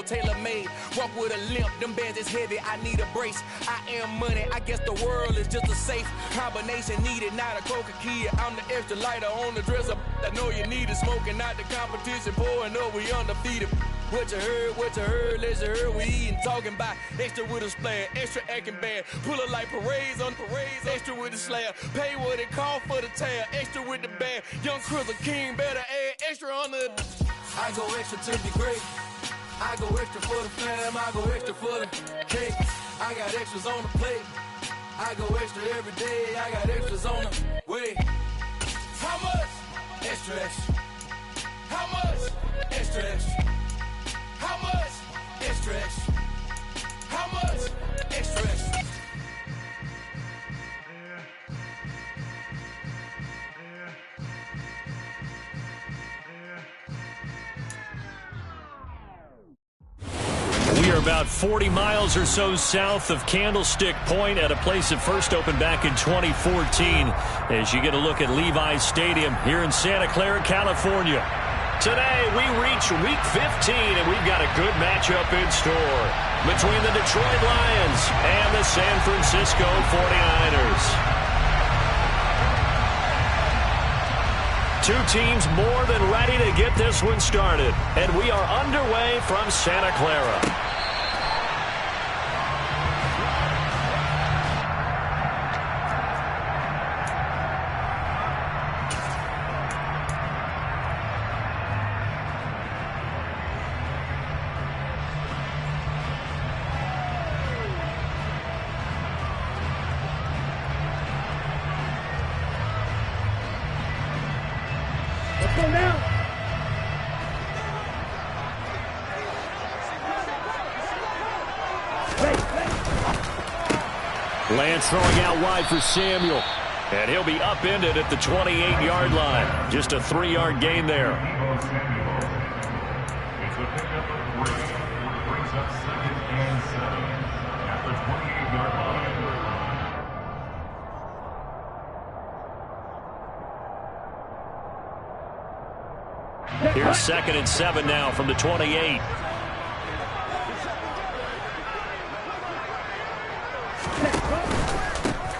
tailor-made. Walk with a limp, them bands is heavy, I need a brace. I am money, I guess the world is just a safe combination needed, not a coca key. I'm the extra lighter on the dresser. I know you need it, smoking out the competition, pouring up, we undefeated. What you heard, let's hear we eatin', talking about extra with a splash, extra acting bad, pull it like parades on parades, extra with the slab, pay what it call for the tab, extra with the band, young Chris a king, better add extra on the. I go extra to be great, I go extra for the fam, I go extra for the cake, I got extras on the plate, I go extra every day, I got extras on the way. How much? Extra, extra. How much? Extra, extra. How much? Extra, extra. How much? Extra, extra. We are about 40 miles or so south of Candlestick Point at a place that first opened back in 2014 as you get a look at Levi's Stadium here in Santa Clara, California. Today, we reach Week 15, and we've got a good matchup in store between the Detroit Lions and the San Francisco 49ers. Two teams more than ready to get this one started, and we are underway from Santa Clara. Lance throwing out wide for Samuel. And he'll be upended at the 28-yard line. Just a 3-yard gain there. Here's 2nd and 7 now from the 28.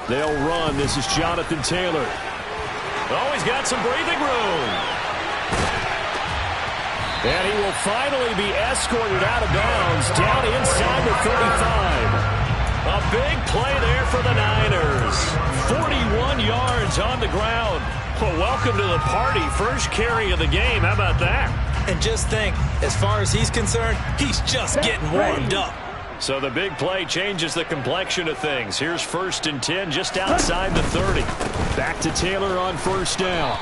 They'll run. This is Jonathan Taylor. Oh, he's got some breathing room. And he will finally be escorted out of bounds down inside the 35. A big play there for the Niners. 41 yards on the ground. Well, welcome to the party. First carry of the game. How about that? And just think, as far as he's concerned, he's just getting warmed up. So the big play changes the complexion of things. Here's 1st and 10 just outside the 30. Back to Taylor on 1st down.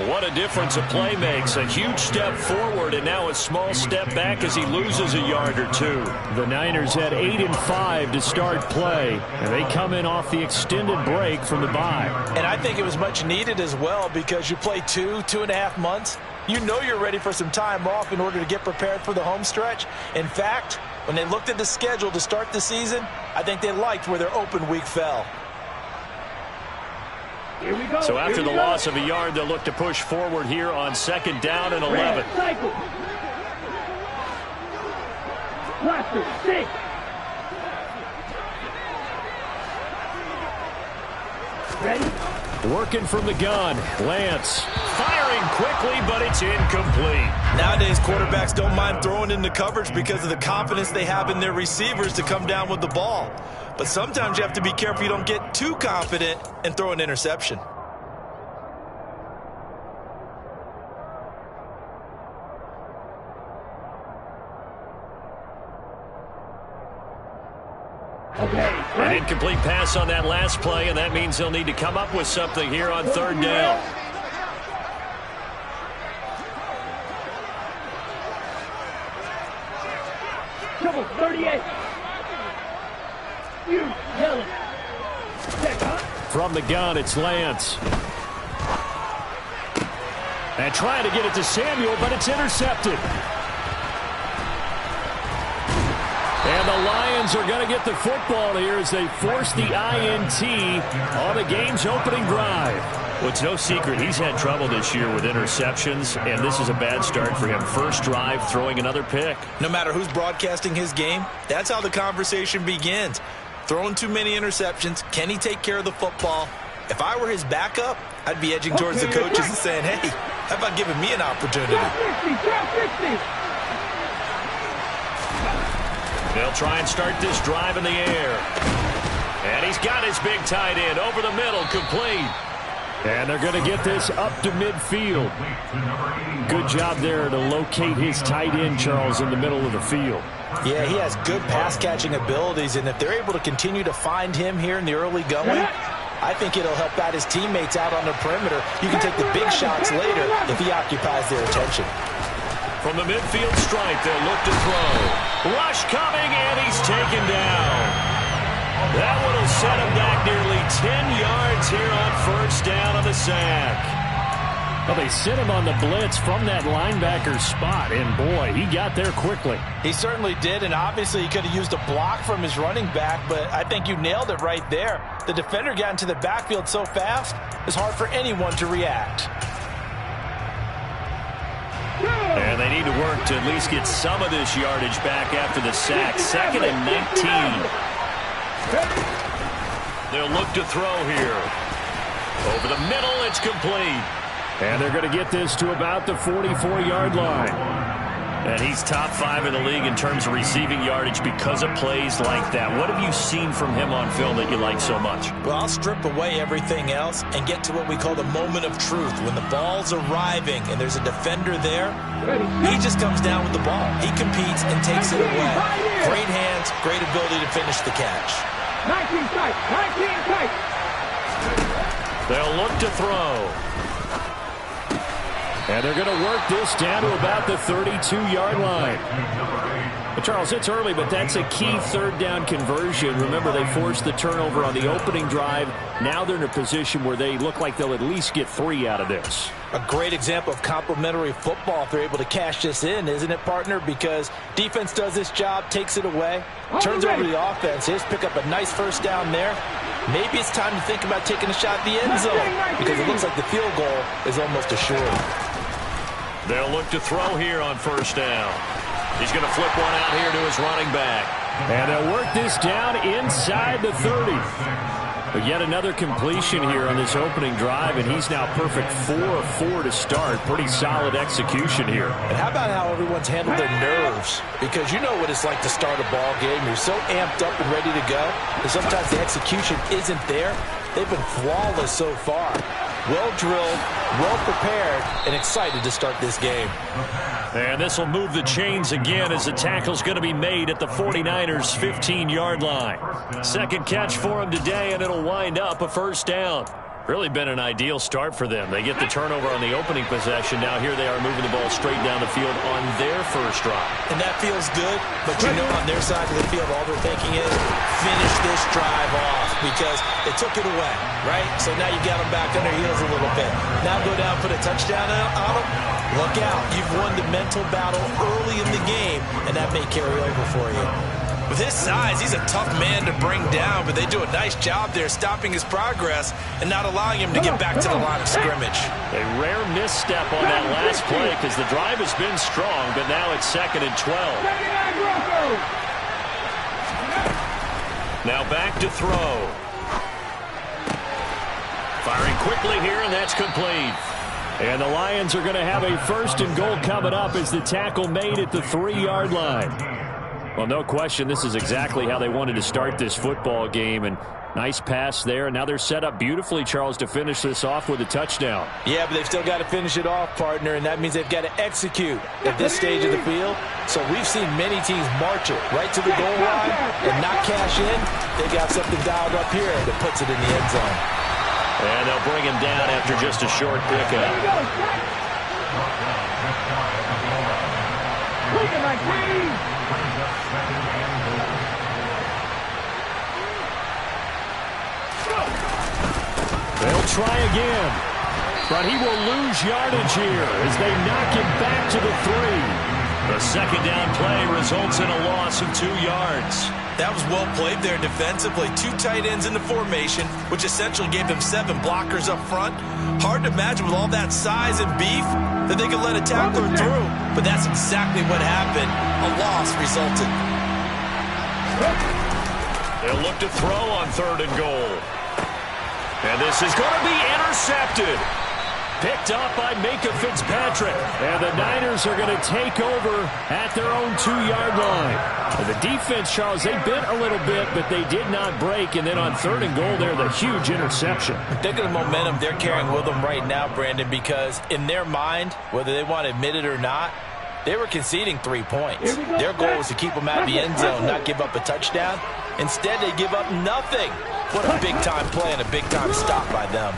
What a difference a play makes. A huge step forward and now a small step back as he loses a yard or two. The Niners had 8 and 5 to start play, and they come in off the extended break from the bye. And I think it was much needed as well because you play 2.5 months. You know you're ready for some time off in order to get prepared for the home stretch. In fact, when they looked at the schedule to start the season, I think they liked where their open week fell. Here we go. So after the loss of a yard, they'll look to push forward here on 2nd down and 11. Cycle. Blaster, 6. Ready? Working from the gun. Lance firing quickly, but it's incomplete. Nowadays, quarterbacks don't mind throwing into coverage because of the confidence they have in their receivers to come down with the ball. But sometimes you have to be careful you don't get too confident and throw an interception. An incomplete pass on that last play, and that means they'll need to come up with something here on 3rd down. Double 38. From the gun, it's Lance. And trying to get it to Samuel, but it's intercepted. And the Lions are going to get the football here as they force the INT on the game's opening drive. Well, it's no secret he's had trouble this year with interceptions, and this is a bad start for him. First drive, throwing another pick. No matter who's broadcasting his game, that's how the conversation begins. Throwing too many interceptions. Can he take care of the football? If I were his backup, I'd be edging towards the coaches and saying, hey, how about giving me an opportunity? They'll try and start this drive in the air. And he's got his big tight end over the middle, complete. And they're going to get this up to midfield. Good job there to locate his tight end, Charles, in the middle of the field. Yeah, he has good pass-catching abilities, and if they're able to continue to find him here in the early going, I think it'll help out his teammates out on the perimeter. You can take the big shots later if he occupies their attention. From the midfield stripe, they'll look to throw. Rush coming, and he's taken down. That one will set him back nearly 10 yards here on first down on the sack. Well, they sent him on the blitz from that linebacker spot, and boy, he got there quickly. He certainly did, and obviously he could have used a block from his running back, but I think you nailed it right there. The defender got into the backfield so fast, it's hard for anyone to react. And they need to work to at least get some of this yardage back after the sack. 2nd and 19. They'll look to throw here. Over the middle, it's complete. And they're going to get this to about the 44-yard line. And he's top 5 in the league in terms of receiving yardage because of plays like that. What have you seen from him on film that you like so much? Well, I'll strip away everything else and get to what we call the moment of truth. When the ball's arriving and there's a defender there, he just comes down with the ball. He competes and takes it away. Great hands, great ability to finish the catch. 19 tight, 19 tight. They'll look to throw. And they're going to work this down to about the 32-yard line. But Charles, it's early, but that's a key third down conversion. Remember, they forced the turnover on the opening drive. Now they're in a position where they look like they'll at least get 3 out of this. A great example of complementary football if they're able to cash this in, isn't it, partner? Because defense does this job, takes it away, turns over the offense. Just pick up a nice first down there. Maybe it's time to think about taking a shot at the end zone because it looks like the field goal is almost assured. They'll look to throw here on first down. He's going to flip one out here to his running back. And they'll work this down inside the 30. But yet another completion here on this opening drive, and he's now perfect 4 of 4 to start. Pretty solid execution here. And how about how everyone's handled their nerves? Because you know what it's like to start a ball game. You're so amped up and ready to go, and sometimes the execution isn't there. They've been flawless so far. Well-drilled, well-prepared, and excited to start this game. And this will move the chains again as the tackle's going to be made at the 49ers' 15-yard line. Second catch for him today, and it'll wind up a first down. Really been an ideal start for them. They get the turnover on the opening possession. Now here they are moving the ball straight down the field on their first drive. And that feels good, but you know on their side of the field all they're thinking is finish this drive off because they took it away, right? So now you got them back on their heels a little bit. Now go down, put a touchdown on them. Look out. You've won the mental battle early in the game, and that may carry over for you. With his size, he's a tough man to bring down, but they do a nice job there stopping his progress and not allowing him to get back to the line of scrimmage. A rare misstep on that last play because the drive has been strong, but now it's 2nd and 12. Now back to throw. Firing quickly here, and that's complete. And the Lions are going to have a 1st and goal coming up as the tackle made at the 3-yard line. Well, no question, this is exactly how they wanted to start this football game. And nice pass there. And now they're set up beautifully, Charles, to finish this off with a touchdown. Yeah, but they've still got to finish it off, partner, and that means they've got to execute at this stage of the field. So we've seen many teams march it right to the goal line and not cash in. They got something dialed up here that puts it in the end zone. And they'll bring him down after just a short pickup. They'll try again, but he will lose yardage here as they knock him back to the 3. The second down play results in a loss of 2 yards. That was well played there defensively. 2 tight ends in the formation, which essentially gave them 7 blockers up front. Hard to imagine with all that size and beef that they could let a tackler through. But that's exactly what happened. A loss resulted. They'll look to throw on 3rd and goal. And this is going to be intercepted. Picked up by Micah Fitzpatrick. And the Niners are going to take over at their own 2-yard line. And the defense, Charles, they bit a little bit, but they did not break. And then on 3rd and goal there, the huge interception. Think of the momentum they're carrying with them right now, Brandon, because in their mind, whether they want to admit it or not, they were conceding 3 points. Their goal was to keep them out of the end zone, not give up a touchdown. Instead, they give up nothing. What a big-time play and a big-time stop by them.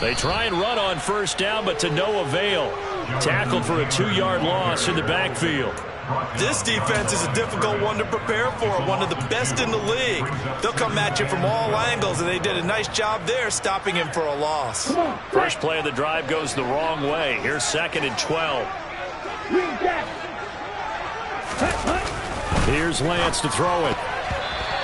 They try and run on 1st down, but to no avail. Tackled for a 2-yard loss in the backfield. This defense is a difficult one to prepare for, one of the best in the league. They'll come at you from all angles, and they did a nice job there stopping him for a loss. First play of the drive goes the wrong way. Here's 2nd and 12. Here's Lance to throw it.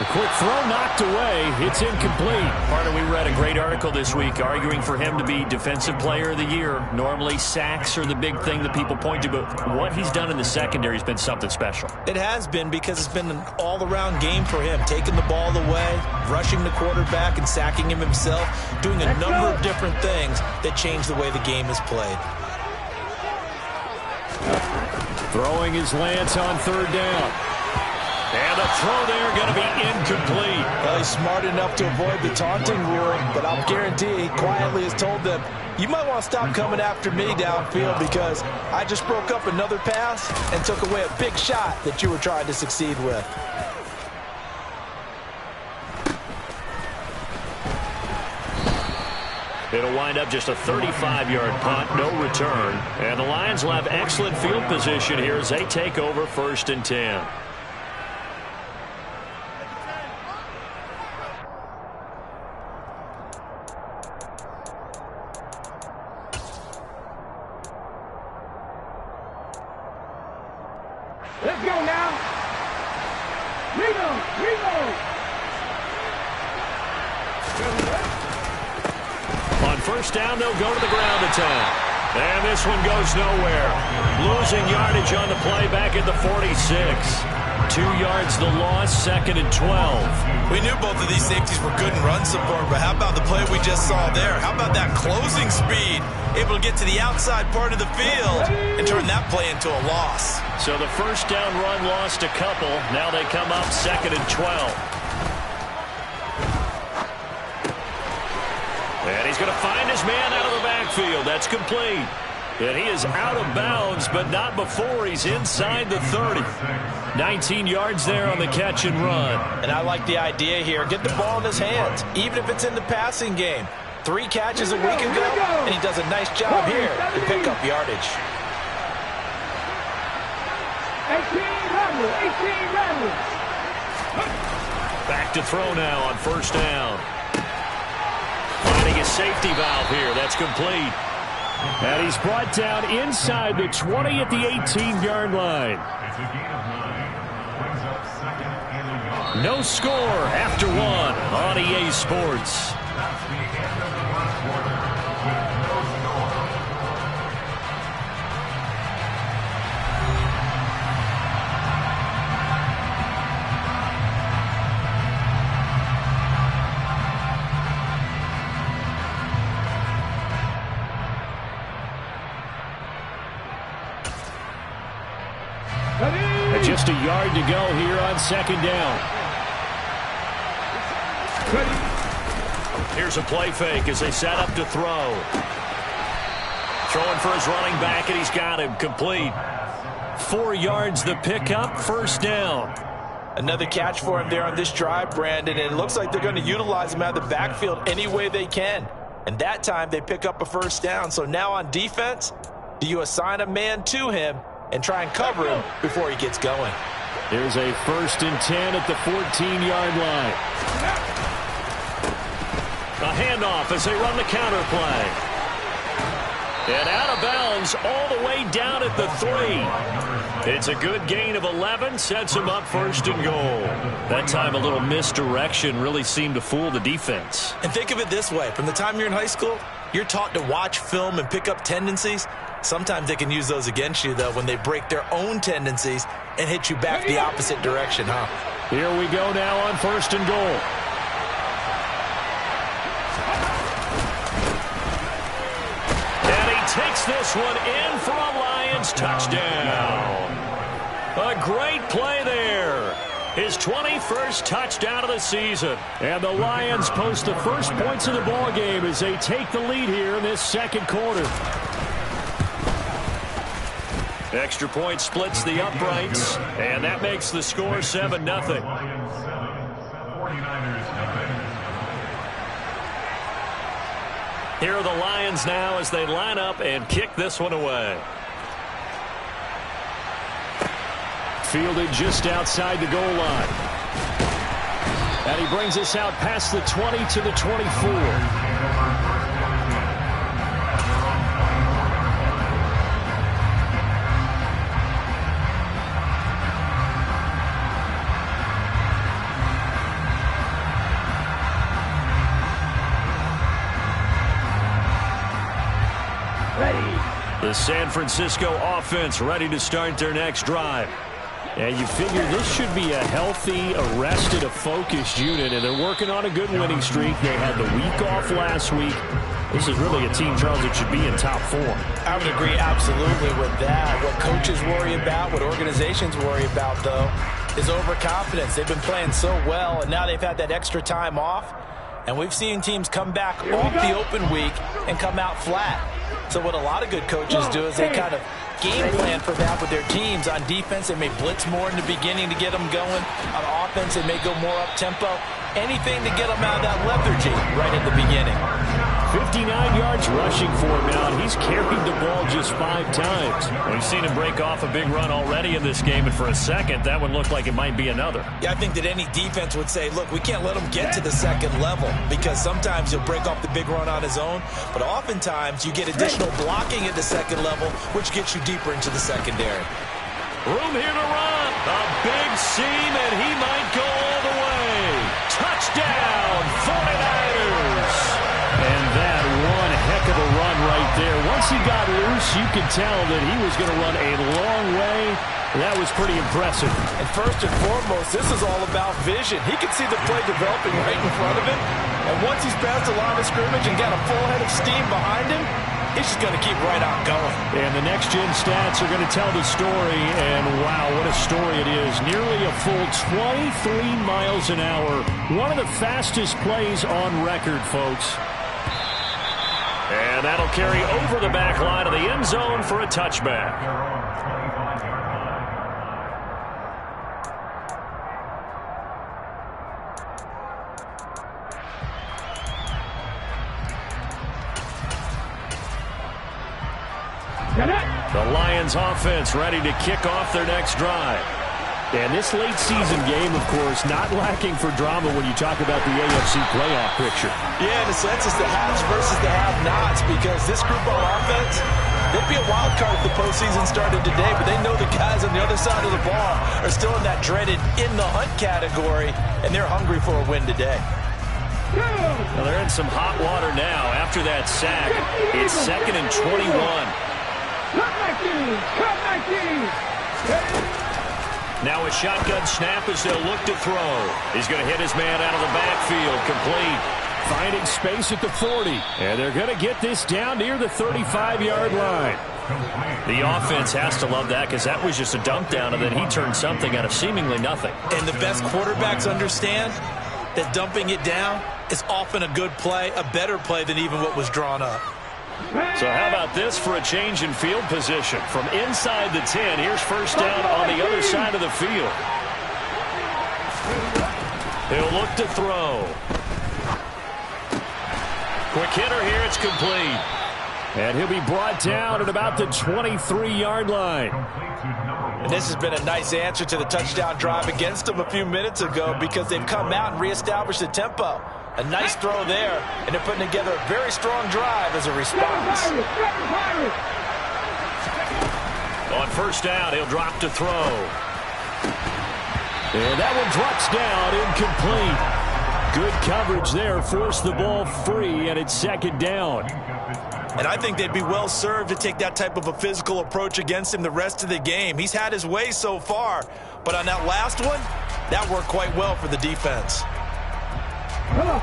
A quick throw knocked away. It's incomplete. Carter, we read a great article this week arguing for him to be Defensive Player of the Year. Normally, sacks are the big thing that people point to, but what he's done in the secondary has been something special. It has been, because it's been an all-around game for him. Taking the ball away, rushing the quarterback, and sacking him himself. Doing a number of different things that change the way the game is played. Throwing his Lance on 3rd down. And the throw there going to be incomplete. Well, he's smart enough to avoid the taunting rule, but I'll guarantee he quietly has told them, you might want to stop coming after me downfield because I just broke up another pass and took away a big shot that you were trying to succeed with. It'll wind up just a 35-yard punt, no return. And the Lions will have excellent field position here as they take over 1st and 10. Let's go now. Remo. On 1st down, they'll go to the ground attack. And this one goes nowhere. Losing yardage on the play back at the 46. 2 yards the loss, 2nd and 12. We knew both of these safeties were good in run support, but how about the play we just saw there? How about that closing speed? Able to get to the outside part of the field and turn that play into a loss. So the 1st down run lost a couple. Now they come up 2nd and 12. And he's going to find his man out of the backfield. That's complete. And he is out of bounds, but not before he's inside the 30. 19 yards there on the catch and run. And I like the idea here. Get the ball in his hands, even if it's in the passing game. 3 catches a week ago, and he does a nice job here to pick up yardage. 18 runners. Back to throw now on 1st down. Finding a safety valve here. That's complete. And he's brought down inside the 20 at the 18-yard line. No score after 1 on EA Sports. And just a yard to go here on 2nd down. Here's a play fake as they set up to throw. Throwing for his running back, and he's got him complete. 4 yards the pickup, 1st down. Another catch for him there on this drive, Brandon, and it looks like they're going to utilize him out of the backfield any way they can. And that time they pick up a 1st down. So now on defense, do you assign a man to him and try and cover him before he gets going? There's a 1st and 10 at the 14-yard line. A handoff as they run the counter play. And out of bounds all the way down at the 3. It's a good gain of 11, sets him up first and goal. That time a little misdirection really seemed to fool the defense. And think of it this way. From the time you're in high school, you're taught to watch film and pick up tendencies. Sometimes they can use those against you, though, when they break their own tendencies and hit you back the opposite direction, huh? Here we go now on first and goal. And he takes this one in for a Lions touchdown. A great play there. His 21st touchdown of the season. And the Lions post the first points of the ball game as they take the lead here in this second quarter. Extra point splits the uprights, and that makes the score 7-0. Here are the Lions now as they line up and kick this one away. Fielded just outside the goal line. And he brings us out past the 20 to the 24. The San Francisco offense ready to start their next drive. And you figure this should be a healthy, arrested, a focused unit, and they're working on a good winning streak. They had the week off last week. This is really a team, Charles, that should be in top form. I would agree absolutely with that. What coaches worry about, what organizations worry about, though, is overconfidence. They've been playing so well, and now they've had that extra time off. And we've seen teams come back off the open week and come out flat. So what a lot of good coaches do is they kind of game plan for that with their teams. On defense, they may blitz more in the beginning to get them going. On offense, they may go more up-tempo. Anything to get them out of that lethargy right at the beginning. 59 yards rushing for him now, and he's carried the ball just 5 times. We've seen him break off a big run already in this game, and for a second, that one looked like it might be another. Yeah, I think that any defense would say, look, we can't let him get to the second level, because sometimes he'll break off the big run on his own, but oftentimes you get additional blocking at the second level, which gets you deeper into the secondary. Room here to run. A big seam, and he might go all the way. Touchdown, 49ers. And that one heck of a run right there. Once he got loose, you could tell that he was going to run a long way. That was pretty impressive. And first and foremost, this is all about vision. He could see the play developing right in front of him. And once he's past the line of scrimmage and got a full head of steam behind him, he's just going to keep right on going. And the next-gen stats are going to tell the story. And, wow, what a story it is. Nearly a full 23 miles an hour. One of the fastest plays on record, folks. And that'll carry over the back line of the end zone for a touchback. The Lions offense ready to kick off their next drive. And this late season game, of course, not lacking for drama when you talk about the AFC playoff picture. Yeah, in a sense, it's the haves versus the have-nots, because this group on offense, they'd be a wild card if the postseason started today, but they know the guys on the other side of the ball are still in that dreaded in-the-hunt category, and they're hungry for a win today. Well, they're in some hot water now after that sack. It's 2nd and 21. Now a shotgun snap as they'll look to throw. He's going to hit his man out of the backfield. Complete. Finding space at the 40. And they're going to get this down near the 35-yard line. The offense has to love that, because that was just a dump down, and then he turned something out of seemingly nothing. And the best quarterbacks understand that dumping it down is often a good play, a better play than even what was drawn up. So how about this for a change in field position? From inside the 10, here's first down on the other side of the field. He'll look to throw. Quick hitter here, it's complete. And he'll be brought down at about the 23-yard line. And this has been a nice answer to the touchdown drive against them a few minutes ago, because they've come out and reestablished the tempo. A nice throw there, and they're putting together a very strong drive as a response. On first down, he'll drop to throw. And that one drops down, incomplete. Good coverage there, forced the ball free, and it's second down. And I think they'd be well served to take that type of a physical approach against him the rest of the game. He's had his way so far, but on that last one, that worked quite well for the defense. Come on.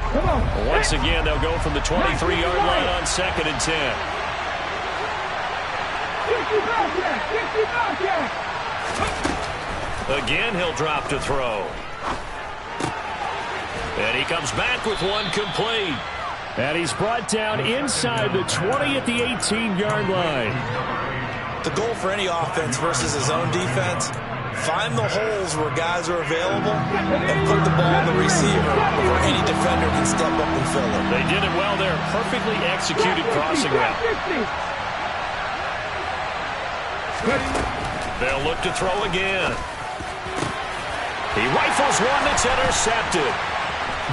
Once again, they'll go from the 23-yard line on 2nd and 10. 50 Again, he'll drop to throw. And he comes back with one complete. And he's brought down inside the 20 at the 18-yard line. The goal for any offense versus his own defense, find the holes where guys are available and put the ball in the receiver before any defender can step up and fill it. They did it well there. Perfectly executed crossing route. They'll look to throw again. He rifles one that's intercepted.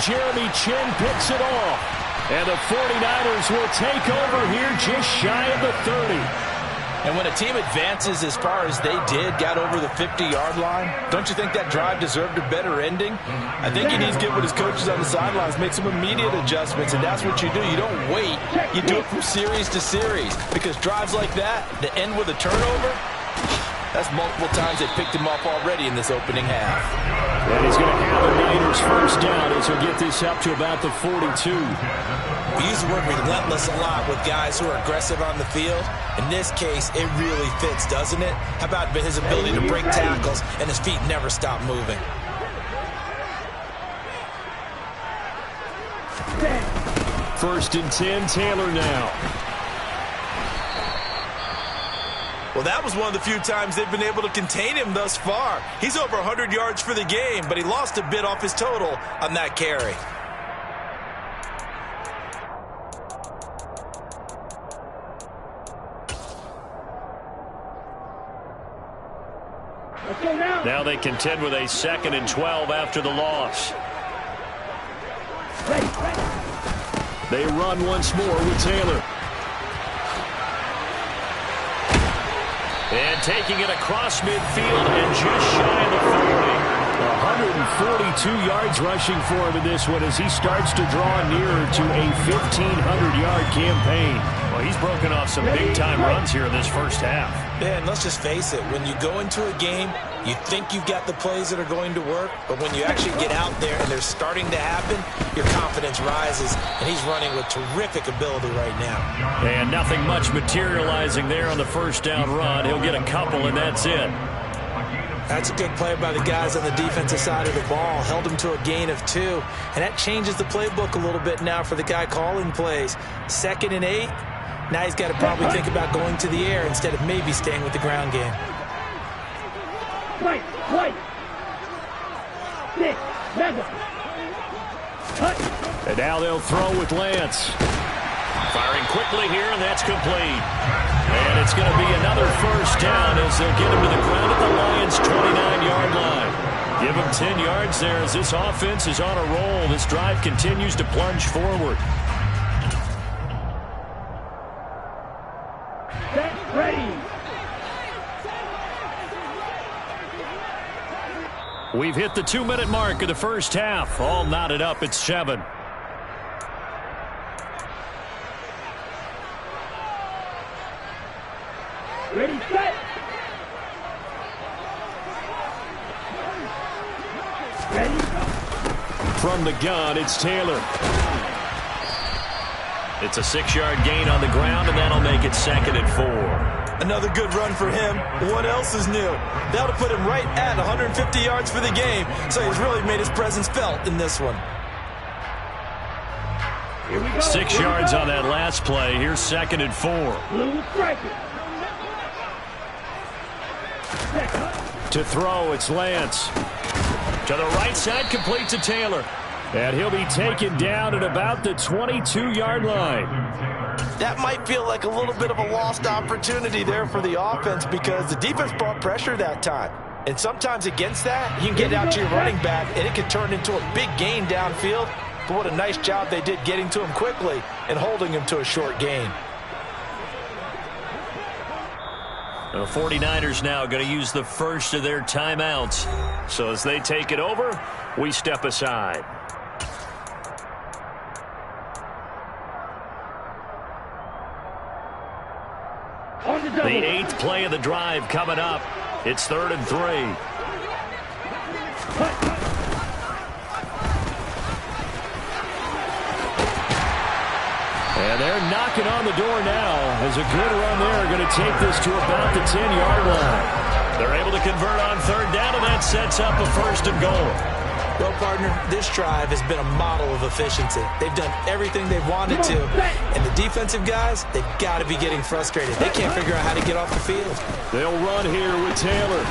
Jeremy Chin picks it off. And the 49ers will take over here just shy of the 30. And when a team advances as far as they did, got over the 50-yard line, don't you think that drive deserved a better ending? I think he needs to get with his coaches on the sidelines, make some immediate adjustments, and that's what you do. You don't wait. You do it from series to series, because drives like that end with a turnover, that's multiple times they picked him up already in this opening half. And he's going to have the Niners first down as he'll get this up to about the 42. We use the word relentless a lot with guys who are aggressive on the field. In this case, it really fits, doesn't it? How about his ability to break tackles and his feet never stop moving? First and 10, Taylor now. Well, that was one of the few times they've been able to contain him thus far. He's over 100 yards for the game, but he lost a bit off his total on that carry. Now they contend with a 2nd and 12 after the loss. They run once more with Taylor. And taking it across midfield and just shy of the 40. 142 yards rushing for him in this one as he starts to draw nearer to a 1,500-yard campaign. Well, he's broken off some big-time runs here in this first half. Yeah, and let's just face it. When you go into a game, you think you've got the plays that are going to work, but when you actually get out there and they're starting to happen, your confidence rises, and he's running with terrific ability right now. And nothing much materializing there on the first down run. He'll get a couple, and that's it. That's a good play by the guys on the defensive side of the ball. Held him to a gain of 2, and that changes the playbook a little bit now for the guy calling plays. 2nd and 8. Now he's got to probably think about going to the air instead of maybe staying with the ground game. Wait. 6, 7. And now they'll throw with Lance. Firing quickly here, and that's complete. And it's going to be another first down as they'll get him to the ground at the Lions' 29-yard line. Give him 10 yards there as this offense is on a roll. This drive continues to plunge forward. Set, ready. We've hit the 2-minute mark of the first half. All knotted up at 7. Ready, set. Ready. From the gun, it's Taylor. It's a 6-yard gain on the ground, and that'll make it 2nd and 4. Another good run for him. What else is new? That'll put him right at 150 yards for the game, so he's really made his presence felt in this one. 6 yards on that last play. Here's 2nd and 4. Blue striker. To throw, it's Lance. To the right side, complete to Taylor. And he'll be taken down at about the 22-yard line. That might feel like a little bit of a lost opportunity there for the offense because the defense brought pressure that time. And sometimes against that, you can get out to your running back, and it can turn into a big gain downfield. But what a nice job they did getting to him quickly and holding him to a short gain. The 49ers now going to use the first of their timeouts. So as they take it over, we step aside. The 8th play of the drive coming up. It's 3rd and 3. And they're knocking on the door now as a good run there going to take this to about the 10-yard line. They're able to convert on 3rd down, and that sets up a 1st and goal. Well, partner, this drive has been a model of efficiency. They've done everything they've wanted to. And the defensive guys, they've got to be getting frustrated. They can't figure out how to get off the field. They'll run here with Taylor.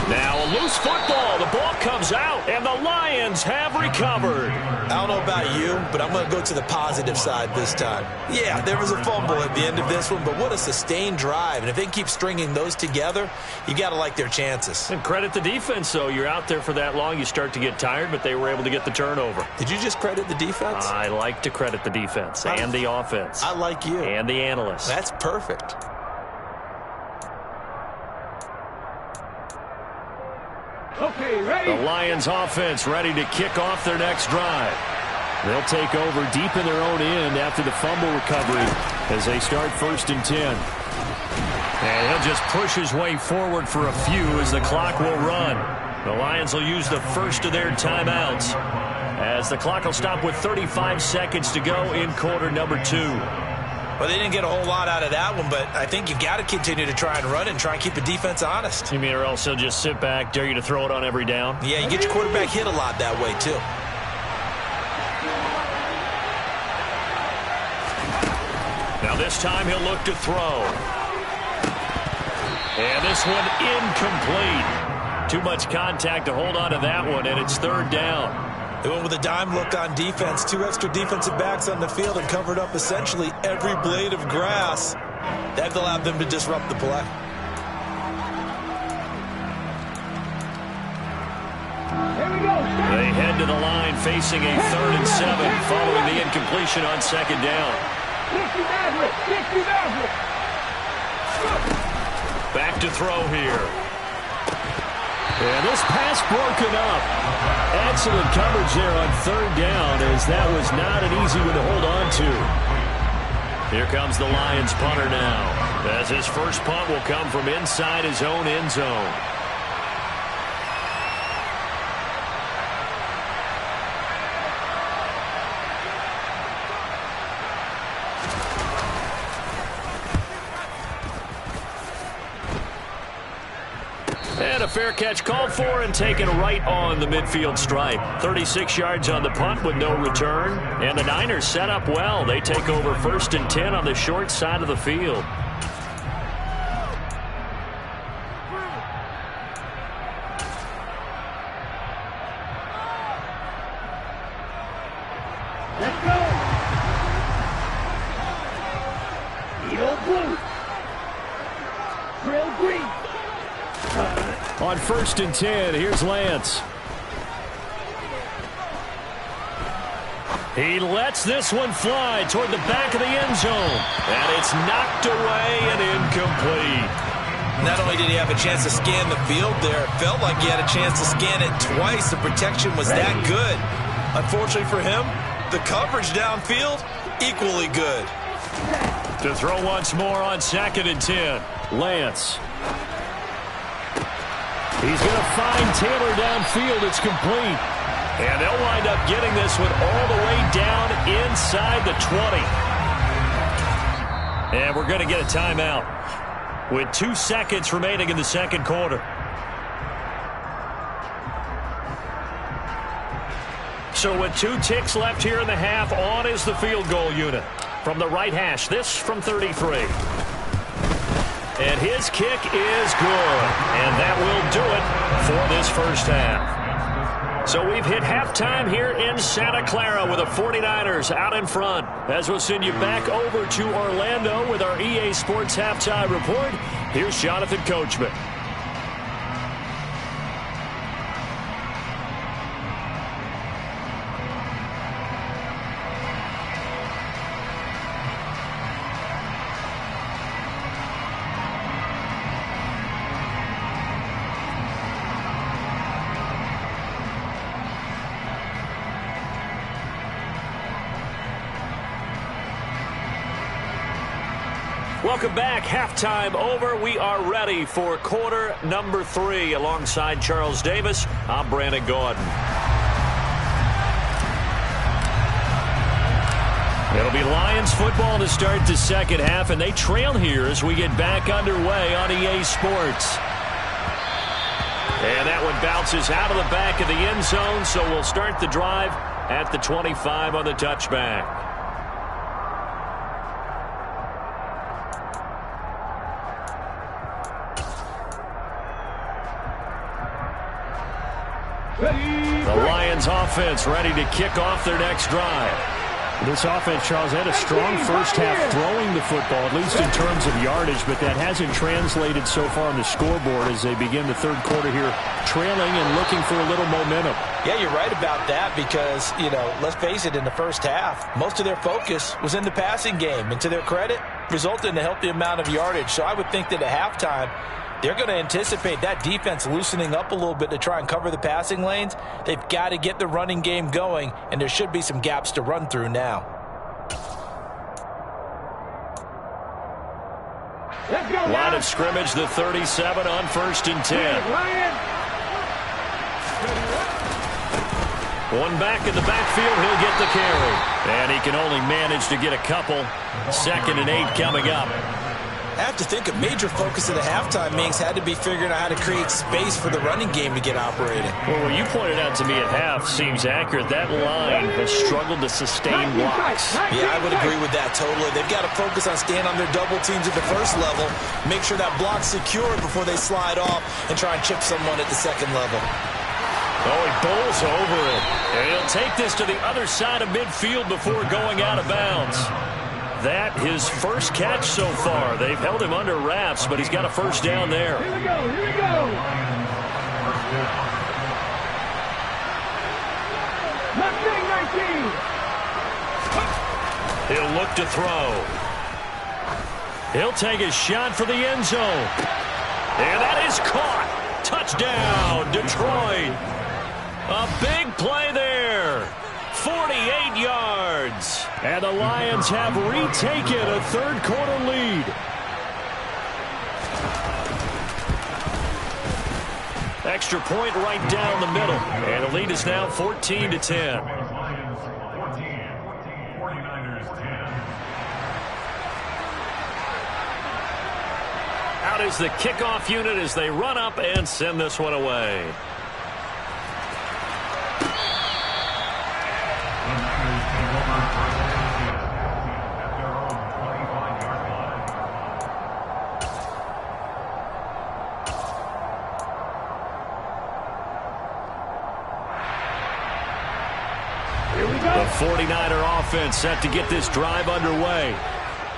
Now a loose football. The ball comes out, and the Lions have recovered. I don't know about you, but I'm going to go to the positive side this time. Yeah, there was a fumble at the end of this one, but what a sustained drive. And if they keep stringing those together, you got to like their chances. And credit the defense, though. You're out there for that long, you start to get tired, but they were able to get the turnover. Did you just credit the defense? I like to credit the defense and the offense. I like you. And the analysts. That's perfect. Okay, ready? The Lions offense ready to kick off their next drive. They'll take over deep in their own end after the fumble recovery as they start 1st and 10. And he'll just push his way forward for a few as the clock will run. The Lions will use the first of their timeouts as the clock will stop with 35 seconds to go in quarter number 2. Well, they didn't get a whole lot out of that one, but I think you've got to continue to try and run and try and keep the defense honest. You mean or else they'll just sit back, dare you to throw it on every down? Yeah, you get your quarterback hit a lot that way, too. Now this time he'll look to throw. And this one incomplete. Too much contact to hold on to that one, and it's 3rd down. They went with a dime look on defense. 2 extra defensive backs on the field and covered up essentially every blade of grass. That allowed them to disrupt the play. Here we go. They head to the line facing a 3rd and 7 following the incompletion on 2nd down. 60 Maverick. 60 Maverick. Back to throw here. And this pass broken up. Excellent coverage there on 3rd down as that was not an easy one to hold on to. Here comes the Lions punter now as his first punt will come from inside his own end zone. And a fair catch called for and taken right on the midfield stripe. 36 yards on the punt with no return. And the Niners set up well. They take over 1st and 10 on the short side of the field. Let's go. Eagle blue. Drill green. On 1st and 10, here's Lance. He lets this one fly toward the back of the end zone. And it's knocked away and incomplete. Not only did he have a chance to scan the field there, it felt like he had a chance to scan it twice. The protection was that good. Unfortunately for him, the coverage downfield, equally good. To throw once more on 2nd and 10. Lance. He's going to find Taylor downfield. It's complete. And they'll wind up getting this one all the way down inside the 20. And we're going to get a timeout with 2 seconds remaining in the 2nd quarter. So with 2 ticks left here in the half, on is the field goal unit. From the right hash, this from 33. And his kick is good. And that will do it for this first half. So we've hit halftime here in Santa Clara with the 49ers out in front. As we'll send you back over to Orlando with our EA Sports Halftime Report, here's Jonathan Coachman. Welcome back. Halftime over. We are ready for quarter number 3. Alongside Charles Davis, I'm Brandon Gordon. It'll be Lions football to start the second half, and they trail here as we get back underway on EA Sports. And that one bounces out of the back of the end zone, so we'll start the drive at the 25 on the touchback. The Lions offense ready to kick off their next drive. This offense, Charles, had a strong first half throwing the football, at least in terms of yardage, but that hasn't translated so far on the scoreboard as they begin the third quarter here, trailing and looking for a little momentum. Yeah, you're right about that because, let's face it, in the first half, most of their focus was in the passing game. And to their credit, resulted in a healthy amount of yardage. So I would think that at halftime, they're going to anticipate that defense loosening up a little bit to try and cover the passing lanes. They've got to get the running game going, and there should be some gaps to run through now. Line of scrimmage, the 37 on 1st and 10. One back in the backfield, he'll get the carry. And he can only manage to get a couple. 2nd and 8 coming up. I have to think a major focus of the halftime meetings had to be figuring out how to create space for the running game to get operating. Well, what you pointed out to me at half seems accurate. That line has struggled to sustain blocks. Yeah, I would agree with that totally. They've got to focus on staying on their double teams at the first level, make sure that block's secured before they slide off and try and chip someone at the second level. Oh, he bowls over it. And he'll take this to the other side of midfield before going out of bounds. That his first catch so far. They've held him under wraps, but he's got a first down there. Here we go, here we go. Mustang 19. He'll look to throw. He'll take a shot for the end zone. And that is caught. Touchdown, Detroit. A big play there. 48 yards. And the Lions have retaken a third quarter lead. Extra point right down the middle. And the lead is now 14-10. Out is the kickoff unit as they run up and send this one away. The 49er offense set to get this drive underway.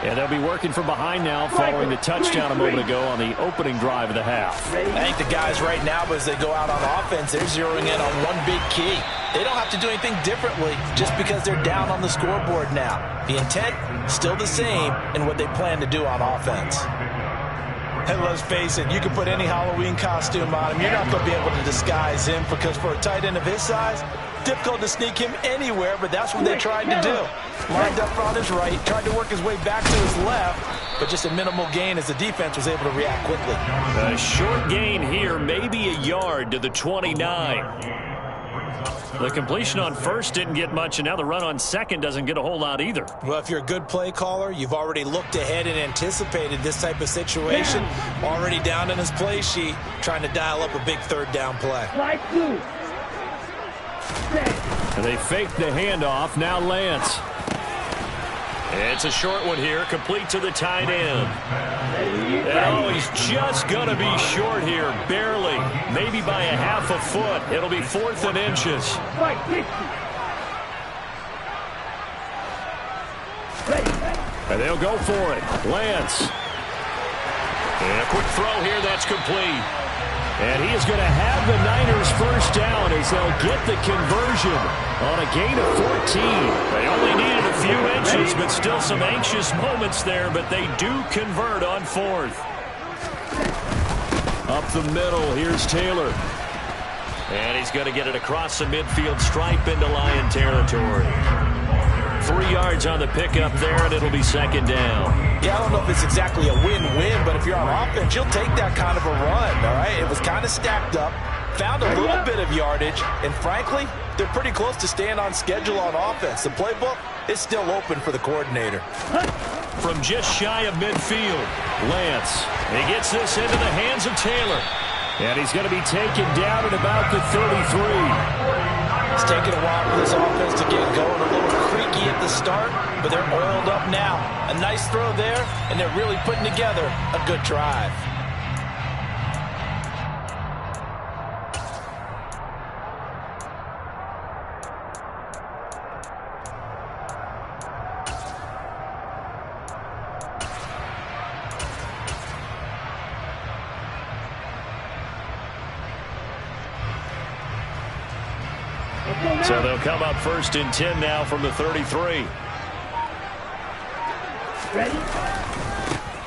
And they'll be working from behind now following the touchdown a moment ago on the opening drive of the half. I think the guys right now, as they go out on offense, they're zeroing in on one big key. They don't have to do anything differently just because they're down on the scoreboard now. The intent, still the same in what they plan to do on offense. And let's face it, you can put any Halloween costume on him. You're not going to be able to disguise him because for a tight end of his size, difficult to sneak him anywhere, but that's what they tried to do. Lined up on his right, tried to work his way back to his left, but just a minimal gain as the defense was able to react quickly. A short gain here, maybe a yard to the 29. The completion on first didn't get much, and now the run on second doesn't get a whole lot either. Well, if you're a good play caller, you've already looked ahead and anticipated this type of situation. Already down in his play sheet, trying to dial up a big third down play. And they fake the handoff. Now Lance. It's a short one here, complete to the tight end. And, oh, he's just going to be short here, barely, maybe by a half a foot. It'll be 4th and inches. And they'll go for it. Lance. And a quick throw here, that's complete. And he is going to have the Niners first down as they'll get the conversion on a gain of 14. They only needed a few inches, but still some anxious moments there, but they do convert on 4th. Up the middle, here's Taylor. And he's going to get it across the midfield stripe into Lion territory. 3 yards on the pickup there, and it'll be 2nd down. Yeah, I don't know if it's exactly a win-win, but if you're on offense, you'll take that kind of a run, all right? It was kind of stacked up, found a little bit of yardage, and frankly, they're pretty close to staying on schedule on offense. The playbook is still open for the coordinator. From just shy of midfield, Lance. He gets this into the hands of Taylor. And he's going to be taken down at about the 33. It's taken a while for this offense to get going. A little creaky at the start, but they're oiled up now. A nice throw there, and they're really putting together a good drive. So they'll come up 1st and 10 now from the 33.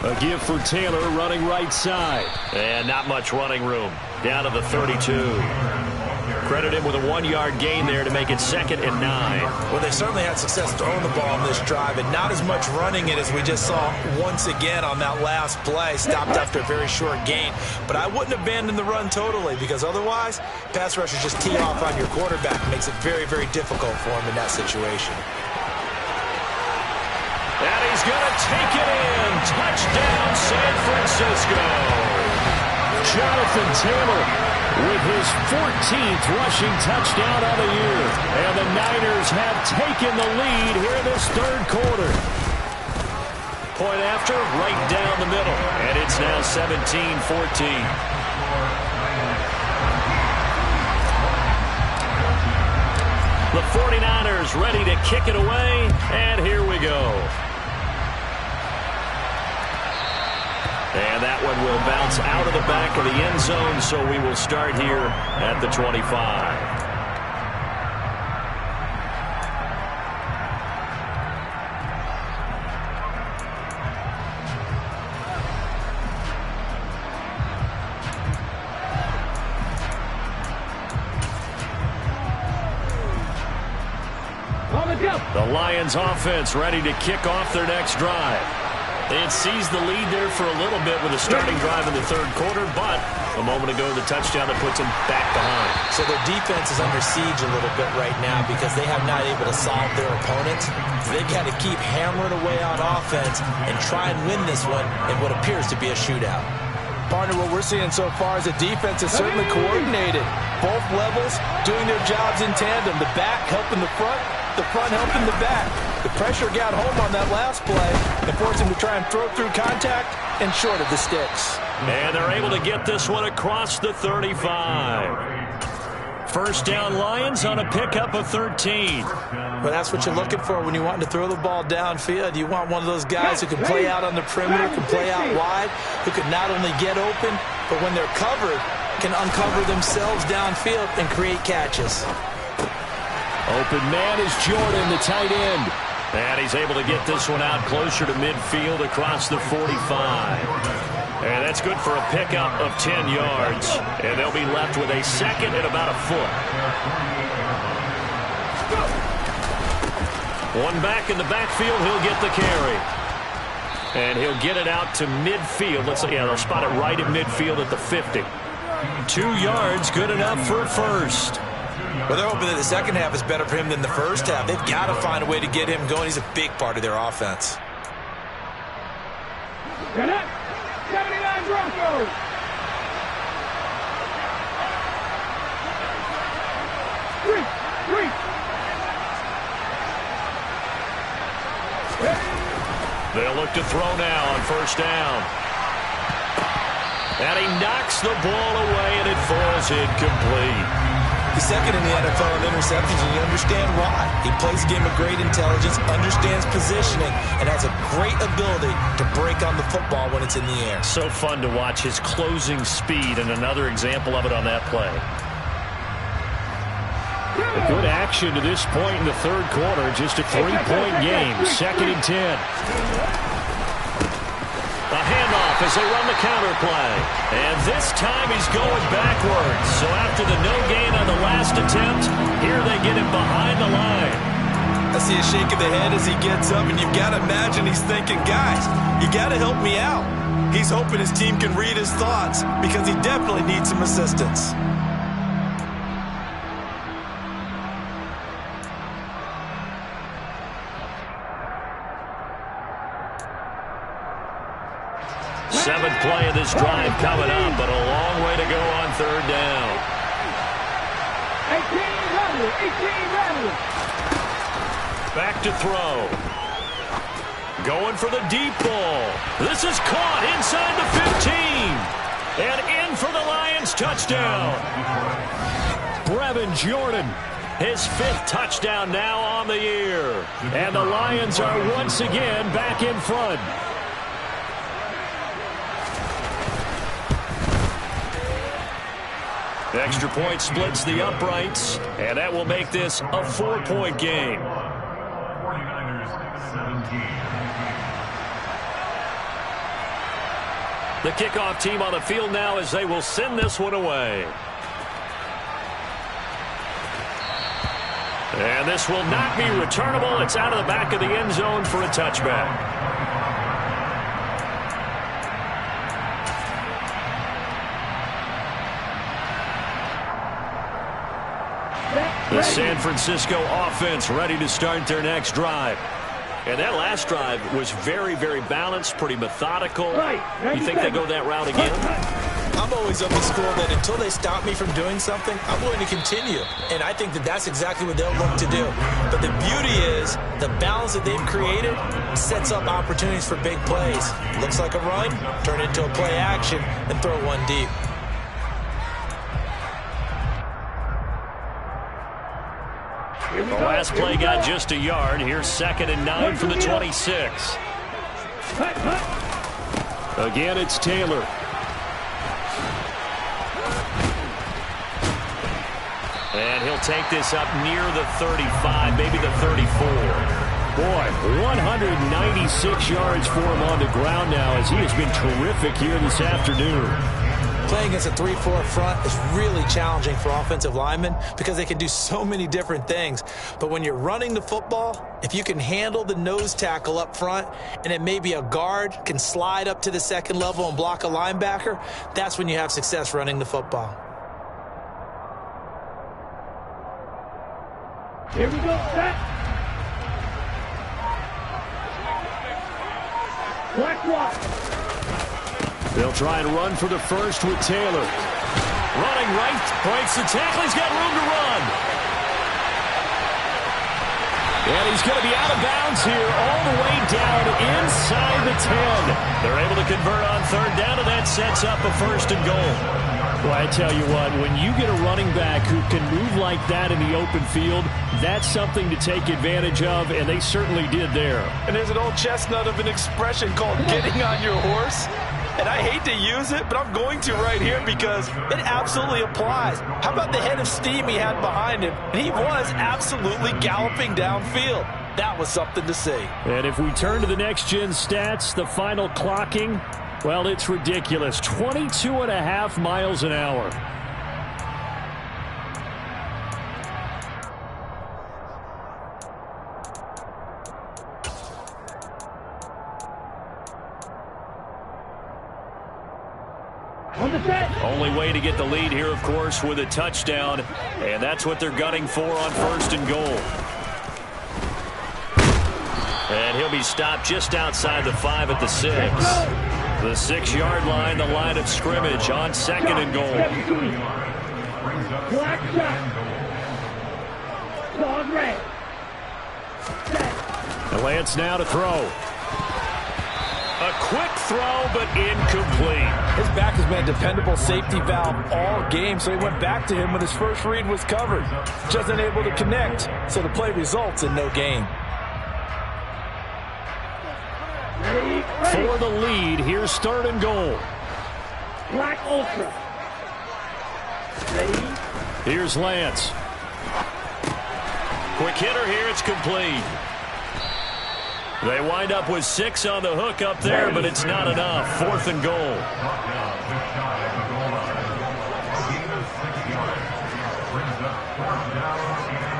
A give for Taylor running right side. And not much running room. Down to the 32. Credit him with a 1-yard gain there to make it 2nd and 9. Well, they certainly had success throwing the ball on this drive, and not as much running it as we just saw once again on that last play. Stopped after a very short gain. But I wouldn't abandon the run totally, because otherwise, pass rushers just tee off on your quarterback. It makes it very, very difficult for him in that situation. And he's going to take it in. Touchdown, San Francisco. Jonathan Taylor with his 14th rushing touchdown of the year. And the Niners have taken the lead here in this 3rd quarter. Point after, right down the middle. And it's now 17-14. The 49ers ready to kick it away. And here we go. And that one will bounce out of the back of the end zone, so we will start here at the 25. The Lions offense ready to kick off their next drive. They had seized the lead there for a little bit with a starting drive in the 3rd quarter, but a moment ago the touchdown that puts them back behind. So their defense is under siege a little bit right now because they have not able to solve their opponents. They've got to keep hammering away on offense and try and win this one in what appears to be a shootout. Partner, what we're seeing so far is the defense is certainly coordinated. Both levels doing their jobs in tandem. The back helping the front helping the back. The pressure got home on that last play and forced him to try and throw through contact and short of the sticks. And they're able to get this one across the 35. 1st down Lions on a pickup of 13. Well, that's what you're looking for when you want to throw the ball downfield. You want one of those guys who can play out on the perimeter, can play out wide, who can not only get open, but when they're covered, can uncover themselves downfield and create catches. Open man is Jordan, the tight end. And he's able to get this one out closer to midfield across the 45. And that's good for a pickup of 10 yards. And they'll be left with a 2nd and about a foot. One back in the backfield, he'll get the carry. And he'll get it out to midfield. Let's see, yeah, they'll spot it right at midfield at the 50. 2 yards, good enough for a first. Well, they're hoping that the second half is better for him than the first half. They've got to find a way to get him going. He's a big part of their offense. 79 Broncos. Three. They'll look to throw now on 1st down. And he knocks the ball away, and it falls incomplete. He's 2nd in the NFL in interceptions, and you understand why. He plays a game of great intelligence, understands positioning, and has a great ability to break on the football when it's in the air. So fun to watch his closing speed, and another example of it on that play. A good action to this point in the 3rd quarter. Just a 3-point game. 2nd and 10. A handoff as they run the counter play. And this time he's going backwards. So after the no gain on the last attempt, here they get him behind the line. I see a shake of the head as he gets up, and you've got to imagine he's thinking, guys, you got to help me out. He's hoping his team can read his thoughts because he definitely needs some assistance. Seventh play of this drive coming up, but a long way to go on third down. 18 ready. Back to throw. Going for the deep ball. This is caught inside the 15. And in for the Lions touchdown. Brevin Jordan, his 5th touchdown now on the year. And the Lions are once again back in front. The extra point splits the uprights, and that will make this a 4-point game. 49ers 17. The kickoff team on the field now as they will send this one away. And this will not be returnable. It's out of the back of the end zone for a touchback. The San Francisco offense ready to start their next drive. And that last drive was very, very balanced, pretty methodical. You think they go that route again? I'm always of the school that until they stop me from doing something, I'm going to continue. And I think that that's exactly what they'll look to do. But the beauty is the balance that they've created sets up opportunities for big plays. Looks like a run, turn it into a play action, and throw one deep. The last play got just a yard. Here's 2nd and 9 from the 26. Again, it's Taylor. And he'll take this up near the 35, maybe the 34. Boy, 196 yards for him on the ground now as he has been terrific here this afternoon. Playing against a 3-4 front is really challenging for offensive linemen because they can do so many different things. But when you're running the football, if you can handle the nose tackle up front and then maybe a guard can slide up to the second level and block a linebacker, that's when you have success running the football. Here we go, set. Black watch. They'll try and run for the first with Taylor. Running right, breaks the tackle. He's got room to run. And he's going to be out of bounds here all the way down inside the 10. They're able to convert on third down, and that sets up a 1st and goal. Well, I tell you what, when you get a running back who can move like that in the open field, that's something to take advantage of, and they certainly did there. And there's an old chestnut of an expression called getting on your horse. And I hate to use it, but I'm going to right here because it absolutely applies. How about the head of steam he had behind him? And he was absolutely galloping downfield. That was something to see. And if we turn to the next-gen stats, the final clocking, well, it's ridiculous. 22.5 miles an hour. Only way to get the lead here, of course, with a touchdown, and that's what they're gunning for on 1st and goal. And he'll be stopped just outside the 5 at the 6. The 6-yard line, the line of scrimmage on 2nd and goal. Black shot. Dog red. And Lance now to throw. A quick throw, but incomplete. His back has been a dependable safety valve all game, so he went back to him when his first read was covered. Just unable to connect, so the play results in no gain. For the lead, here's 3rd and goal. Black ultra. Ready. Here's Lance. Quick hitter here, it's complete. They wind up with 6 on the hook up there, but it's not enough. 4th and goal.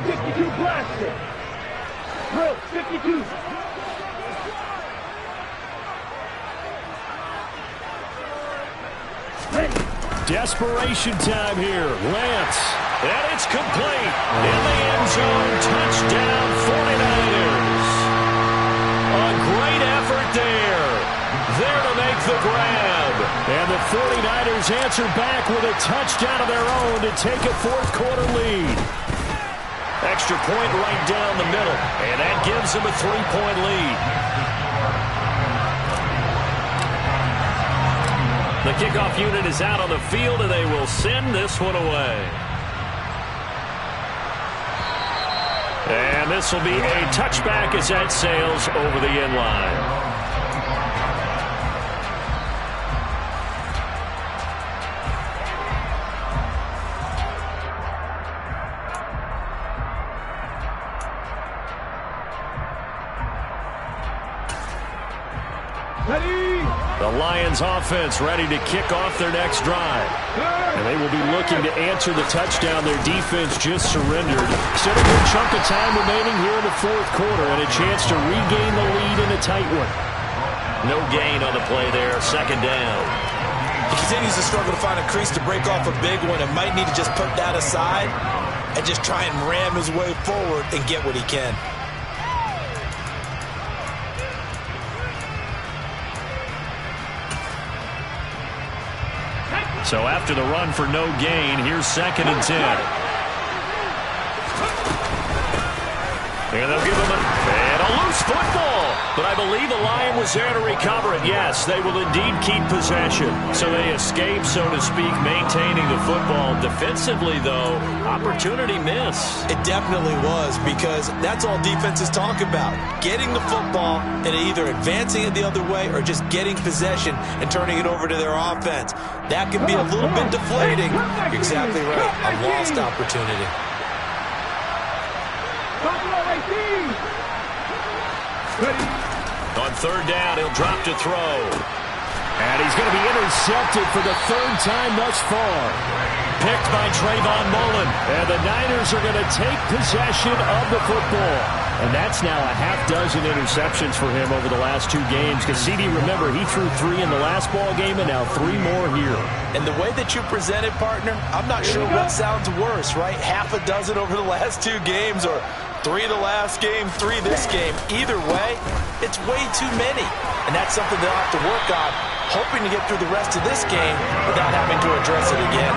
52 plastic. Drill 52. Ready. Desperation time here. Lance. And it's complete. In the end zone, touchdown 49ers. A great effort there. There to make the grab. And the 49ers answer back with a touchdown of their own to take a fourth-quarter lead. Extra point right down the middle. And that gives them a 3-point lead. The kickoff unit is out on the field, and they will send this one away. And this will be a touchback as that sails over the end line. The Lions offense ready to kick off their next drive. And they will be looking to answer the touchdown their defense just surrendered. Still a good chunk of time remaining here in the fourth quarter and a chance to regain the lead in a tight one. No gain on the play there. Second down. He continues to struggle to find a crease to break off a big one and might need to just put that aside and just try and ram his way forward and get what he can. So after the run for no gain, here's 2nd and 10. And they'll give him a loose football. But I believe the Lion was there to recover it. Yes, they will indeed keep possession. So they escape, so to speak, maintaining the football. Defensively, though, opportunity miss. It definitely was, because that's all defenses talk about. Getting the football and either advancing it the other way or just getting possession and turning it over to their offense. That can be a little bit deflating. You're exactly right. A lost opportunity. On third down, he'll drop to throw. And he's going to be intercepted for the third time thus far. Picked by Trayvon Mullen. And the Niners are going to take possession of the football. And that's now a half-dozen interceptions for him over the last 2 games. Because, CD, remember, he threw 3 in the last ball game and now 3 more here. And the way that you present it, partner, I'm not sure what sounds worse, right? Half a dozen over the last 2 games, or 3 the last game, 3 this game. Either way, it's way too many. And that's something they'll have to work on, hoping to get through the rest of this game without having to address it again.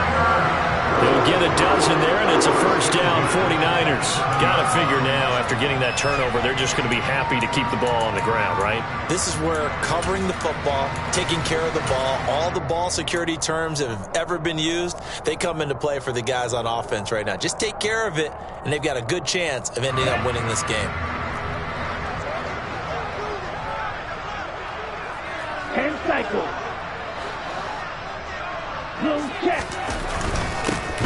They'll get a dozen there, and it's a first down, 49ers. Got to figure now, after getting that turnover, they're just going to be happy to keep the ball on the ground, right? This is where covering the football, taking care of the ball, all the ball security terms that have ever been used, they come into play for the guys on offense right now. Just take care of it, and they've got a good chance of ending up winning this game. 10 cycles. No check.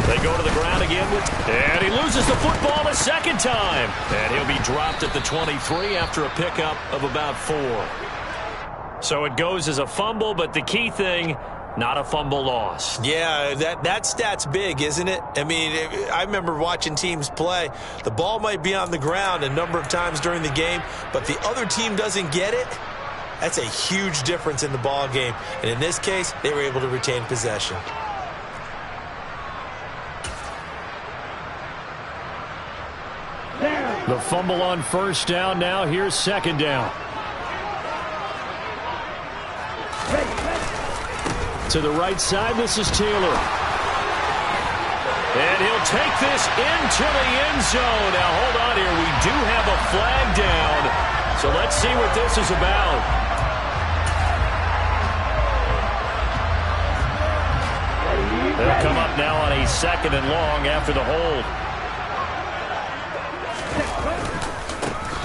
They go to the ground again, and he loses the football a second time. And he'll be dropped at the 23 after a pickup of about 4. So it goes as a fumble, but the key thing, not a fumble loss. Yeah, that stat's big, isn't it? I mean, I remember watching teams play. The ball might be on the ground a number of times during the game, but the other team doesn't get it. That's a huge difference in the ball game. And in this case, they were able to retain possession. The fumble on first down. Now here's 2nd down. To the right side, this is Taylor. And he'll take this into the end zone. Now, hold on here. We do have a flag down. So let's see what this is about. They'll come up now on a 2nd and long after the hold.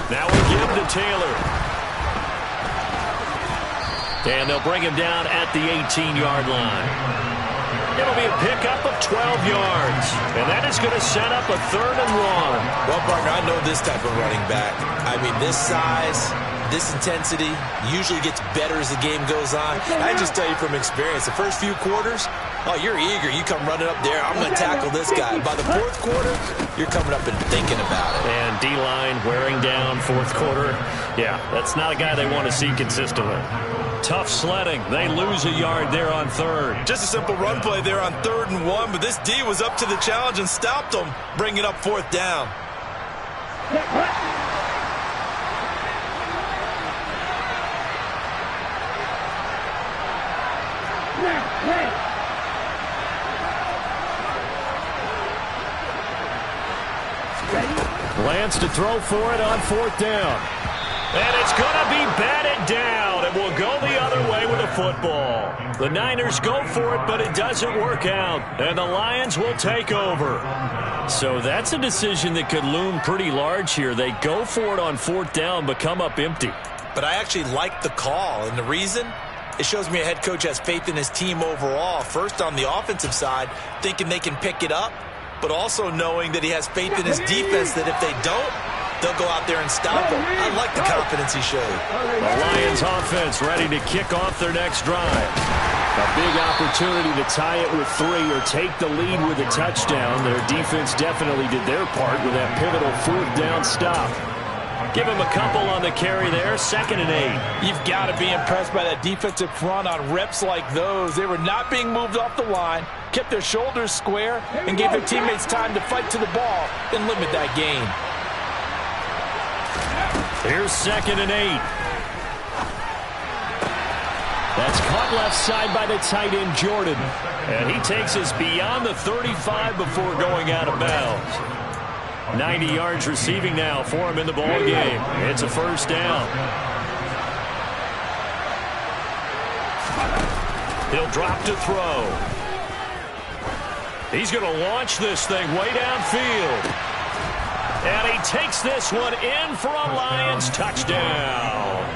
Now we'll give to Taylor. And they'll bring him down at the 18-yard line. It'll be a pickup of 12 yards. And that is going to set up a 3rd and 1. Well, partner, I know this type of running back. I mean, this size, this intensity usually gets better as the game goes on. I just tell you from experience, the first few quarters, Oh, you're eager. You come running up there. I'm going to tackle this guy. By the fourth quarter, you're coming up and thinking about it. And D-line wearing down fourth quarter. Yeah, that's not a guy they want to see consistently. Tough sledding. They lose a yard there on third. Just a simple run play there on 3rd and 1, but this D was up to the challenge and stopped them, bringing up 4th down. Lance to throw for it on 4th down. And it's going to be batted down. It will go the other way with a football. The Niners go for it, but it doesn't work out. And the Lions will take over. So that's a decision that could loom pretty large here. They go for it on 4th down, but come up empty. But I actually like the call, and the reason? It shows me a head coach has faith in his team overall. First on the offensive side, thinking they can pick it up, but also knowing that he has faith in his defense that if they don't, they'll go out there and stop them. I like the confidence he showed. The Lions offense ready to kick off their next drive. A big opportunity to tie it with 3 or take the lead with a touchdown. Their defense definitely did their part with that pivotal 4th down stop. Give him a couple on the carry there, 2nd and 8. You've got to be impressed by that defensive front on reps like those. They were not being moved off the line, kept their shoulders square, and gave their teammates time to fight to the ball and limit that gain. Here's 2nd and 8. That's caught left side by the tight end, Jordan. And he takes us beyond the 35 before going out of bounds. 90 yards receiving now for him in the ball game. It's a 1st down. He'll drop to throw. He's going to launch this thing way downfield. And he takes this one in for a Lions touchdown.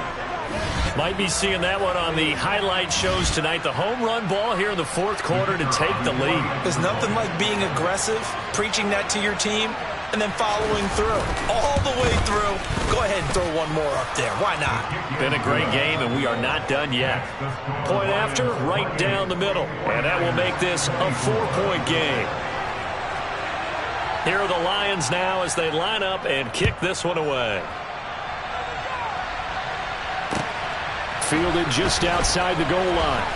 Might be seeing that one on the highlight shows tonight. The home run ball here in the 4th quarter to take the lead. There's nothing like being aggressive, preaching that to your team, and then following through. All the way through. Go ahead and throw one more up there. Why not? Been a great game, and we are not done yet. Point after, right down the middle. And that will make this a 4-point game. Here are the Lions now as they line up and kick this one away. Fielded just outside the goal line.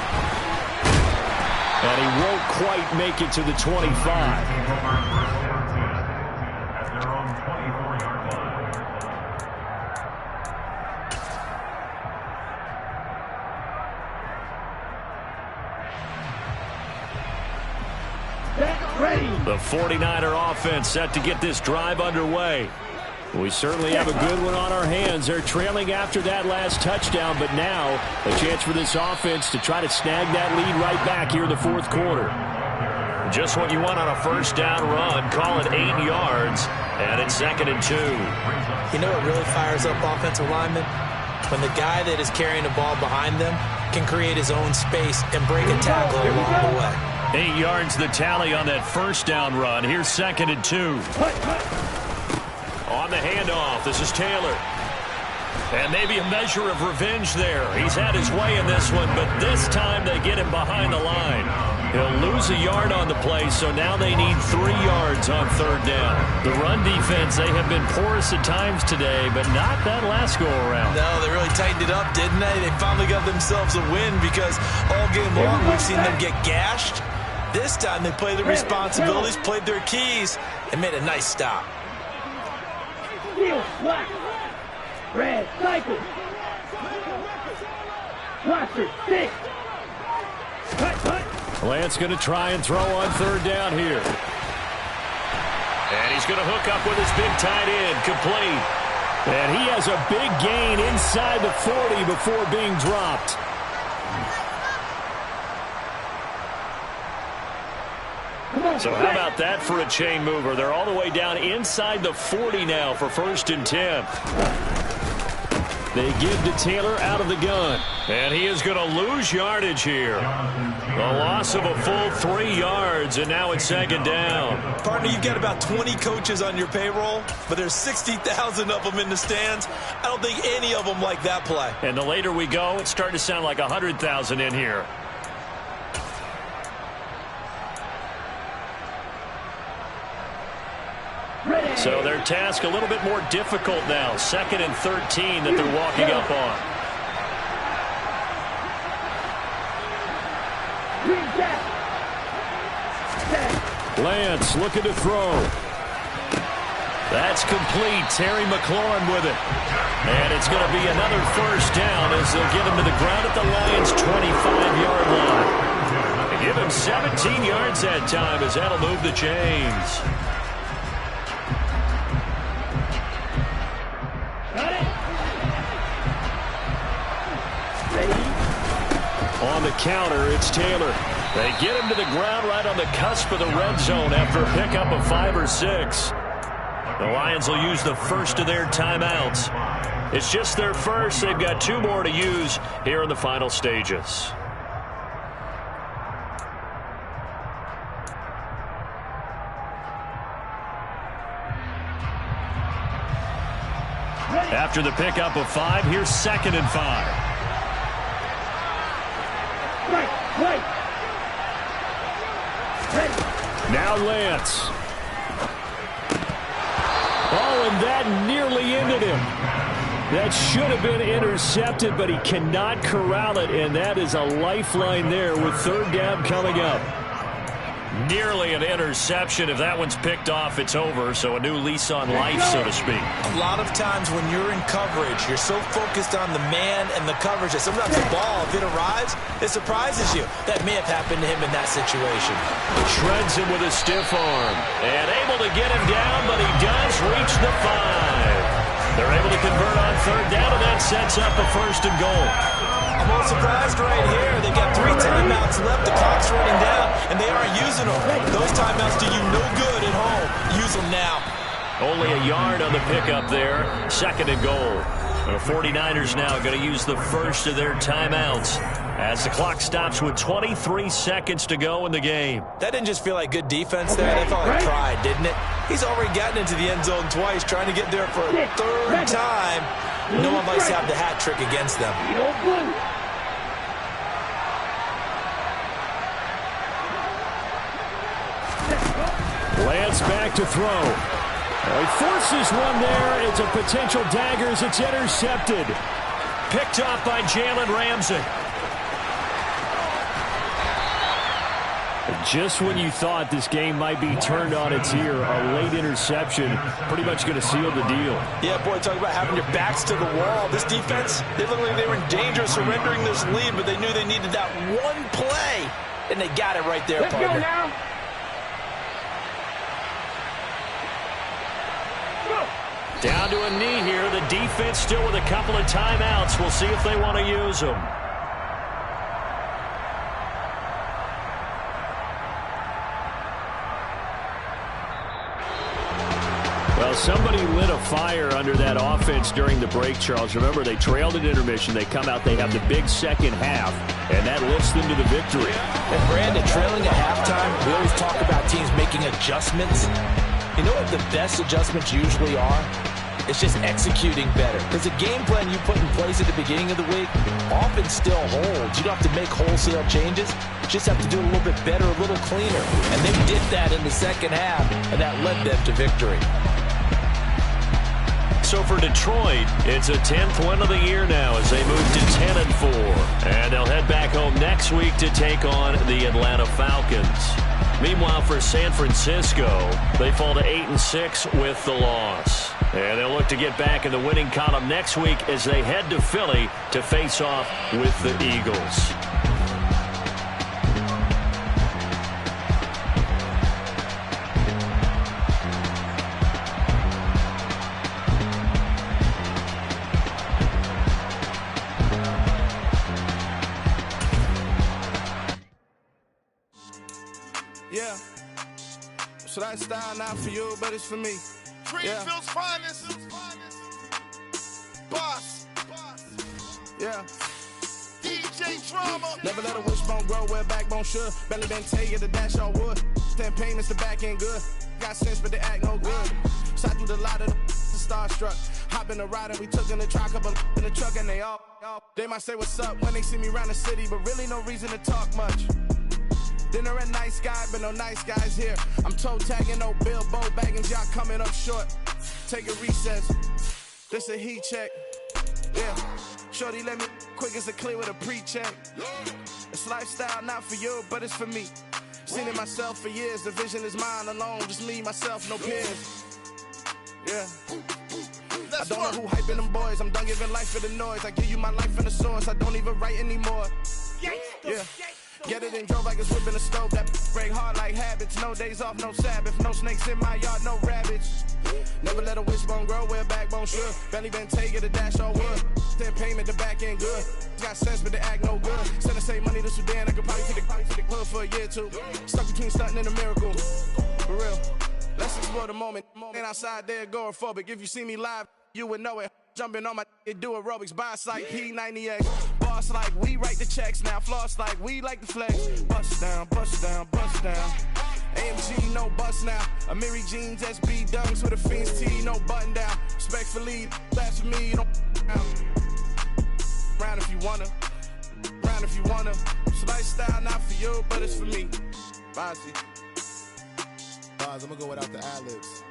And he won't quite make it to the 25. The 49er offense set to get this drive underway. We certainly have a good one on our hands. They're trailing after that last touchdown, but now a chance for this offense to try to snag that lead right back here in the 4th quarter. Just what you want on a 1st down run. Call it 8 yards, and it's 2nd and 2. You know what really fires up offensive linemen? When the guy that is carrying the ball behind them can create his own space and break a tackle along the way. 8 yards the tally on that 1st down run. Here's 2nd and 2. On the handoff, this is Taylor. And maybe a measure of revenge there. He's had his way in this one, but this time they get him behind the line. He'll lose a yard on the play, so now they need 3 yards on 3rd down. The run defense, they have been porous at times today, but not that last go-around. No, they really tightened it up, didn't they? They finally got themselves a win because all game long we've seen them get gashed. This time they played their responsibilities, played their keys, and made a nice stop. Steel slack. Red cycle. Blaster 6. Lance going to try and throw on 3rd down here. And he's going to hook up with his big tight end, complete. And he has a big gain inside the 40 before being dropped. So how about that for a chain mover? They're all the way down inside the 40 now for 1st and 10. They give to Taylor out of the gun. And he is going to lose yardage here. A loss of a full 3 yards, and now it's 2nd down. Partner, you've got about 20 coaches on your payroll, but there's 60,000 of them in the stands. I don't think any of them like that play. And the later we go, it's starting to sound like 100,000 in here. So their task a little bit more difficult now. 2nd and 13 that they're walking up on. Lance looking to throw. That's complete. Terry McLaurin with it. And it's going to be another first down as they'll get him to the ground at the Lions' 25-yard line. They give him 17 yards that time as that'll move the chains. On the counter, it's Taylor. They get him to the ground right on the cusp of the red zone after a pickup of 5 or 6. The Lions will use the first of their timeouts. It's just their first. They've got 2 more to use here in the final stages. After the pickup of 5, here's 2nd and 5. Now Lance. Oh, and that nearly ended him. That should have been intercepted, but he cannot corral it, and that is a lifeline there with 3rd down coming up. Nearly an interception. If that one's picked off, it's over. So a new lease on life, so to speak. A lot of times when you're in coverage, you're so focused on the man and the coverage that sometimes the ball, if it arrives, it surprises you. That may have happened to him in that situation. Shreds him with a stiff arm. And able to get him down, but he does reach the 5. They're able to convert on 3rd down, and that sets up a 1st and goal. I'm all surprised right here. They've got 3 timeouts left. The clock's running down, and they aren't using them. Those timeouts do you no good at home. Use them now. Only a yard on the pickup there. 2nd and goal. The 49ers now going to use the first of their timeouts as the clock stops with 23 seconds to go in the game. That didn't just feel like good defense there. That felt like pride, didn't it? He's already gotten into the end zone twice, trying to get there for a 3rd time. No one likes to have the hat trick against them. Lance back to throw. He forces one there. It's a potential dagger as it's intercepted. Picked off by Jalen Ramsey. Just when you thought this game might be turned on its ear, a late interception pretty much going to seal the deal. Yeah, boy, talk about having your backs to the wall. This defense, they looked like they were in danger of surrendering this lead, but they knew they needed that one play, and they got it right there, partner. Let's go now. Down to a knee here. The defense still with a couple of timeouts. We'll see if they want to use them. Well, somebody lit a fire under that offense during the break, Charles. Remember, they trailed at intermission. They come out, they have the big second half, and that lifts them to the victory. And Brandon, trailing at halftime, we always talk about teams making adjustments. You know what the best adjustments usually are? It's just executing better. Because the game plan you put in place at the beginning of the week often still holds. You don't have to make wholesale changes. You just have to do it a little bit better, a little cleaner. And they did that in the second half, and that led them to victory. So for Detroit, it's a 10th win of the year now as they move to 10-4. And they'll head back home next week to take on the Atlanta Falcons. Meanwhile, for San Francisco, they fall to 8-6 with the loss. And they'll look to get back in the winning column next week as they head to Philly to face off with the Eagles. Yeah. So that style not for you, but it's for me. Greenfield's finest. Boss. Yeah. DJ Drama. Never let a wishbone grow where backbone should. Belly been tell you the dash all wood. Stand pain is the back end good. Got sense, but they act no good. Shot through the lot of the starstruck. Hop in the ride and we took in the truck, couple in the truck, and they might say what's up when they see me around the city, but really no reason to talk much. Dinner at Nice Guy, but no nice guys here. I'm toe tagging, no Bilbo baggins, y'all coming up short. Take a recess. This a heat check. Yeah. Shorty let me quick as a clear with a pre-check. It's lifestyle, not for you, but it's for me. Seen it myself for years. The vision is mine alone. Just me, myself, no peers. Yeah. I don't know who hyping them boys. I'm done giving life for the noise. I give you my life in the source. I don't even write anymore. Yeah. Get it and drove like it's whipping a stove. That break hard like habits. No days off, no Sabbath. No snakes in my yard, no rabbits. Never let a wishbone grow where a backbone should. Belly been take the dash all wood. Then payment, the back end good. Got sense, but the act no good. Send the same money to Sudan. I could probably take the hood for a year or two. Stuck between stunting and a miracle. For real. Let's explore the moment. Ain't outside there agoraphobic. If you see me live, you would know it. Jumping on my do aerobics, boss like P90X. Boss like we write the checks now. Floss like we like the flex. Bust down, bust down, bust down. AMG, no bust now. Amiri jeans, SB dunks with a Fiends T, no button down. Respectfully, that's for me, you don't round if you wanna. Round if you wanna. It's lifestyle, not for you, but it's for me. Bozzy. I'm gonna go without the ad-libs.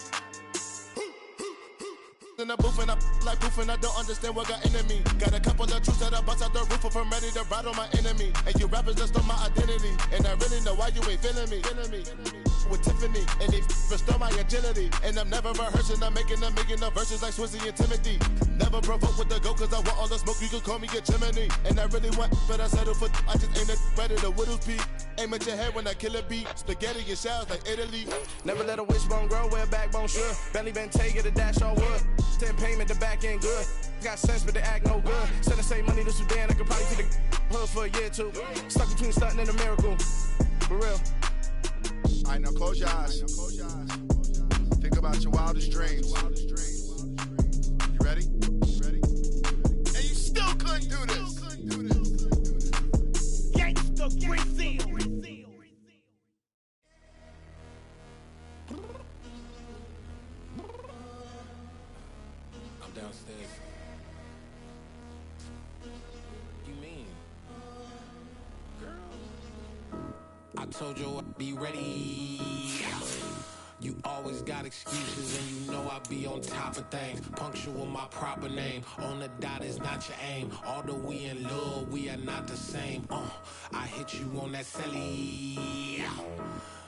In the booth and I like proof and I don't understand what got into me. Got a couple of truths that I bust out the roof if I'm ready to ride on my enemy. And you rappers just stole my identity. And I really know why you ain't feeling me. With Tiffany and they restore my agility. And I'm never rehearsing, I'm making a million of verses like Swizzy and Timothy. Never provoke with the go cause I want all the smoke, you can call me a chimney. And I really want, but I settle for I just aim it better the Whittles peak. Aim at your head when I kill a beat. Spaghetti and shells like Italy. Never let a wishbone grow where a backbone should. Belly been take the dash all wood. Then payment, the back end good. Got sense, but the act no good. Send the same money to Sudan, I could probably take the hood for a year or two. Stuck between stunting and a miracle. For real. Alright, now close your eyes. Think about your wildest dreams. You ready? And you still couldn't do this. Gangsta Brazil. I'm downstairs. You mean? Girl, I told you I'd be ready. You always got excuses and you know I be on top of things. Punctual my proper name. On the dot is not your aim. Although we in love, we are not the same. I hit you on that celly.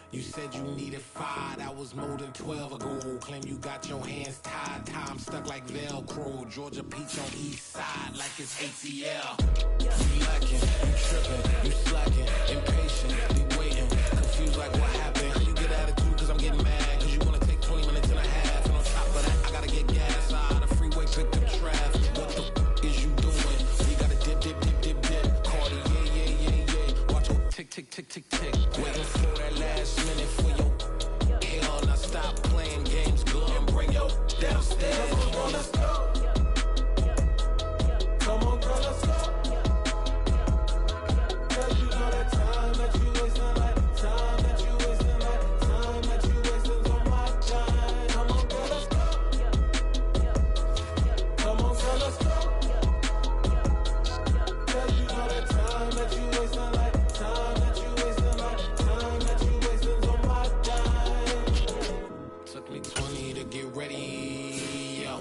You said you needed 5, that was more than 12 ago. Claim you got your hands tied, time stuck like Velcro. Georgia Peach on east side like it's ATL. You lacking, you tripping, you slacking, impatient, be waiting, confused like what happened. You get attitude cause I'm getting mad, cause you wanna take 20 minutes and a half. And on top of that, I gotta get gas out of the freeway, pick up traffic. What the is you doing? We gotta dip, Cardi, yeah. Watch your tick, waiting for that last minute for your hell. Now stop playing games, go and bring your downstairs. Come on, girl, let's go. Come on, girl, let's go. Cause you know that time that you wasting, like time that you wasting, like time that you wasting on my time. Come on, girl, let's go. Come on, girl, let's go. Cause you know that time that you wasting, like time that you wasting, like time that you wasting on my time. Took me 20 to get ready, yo.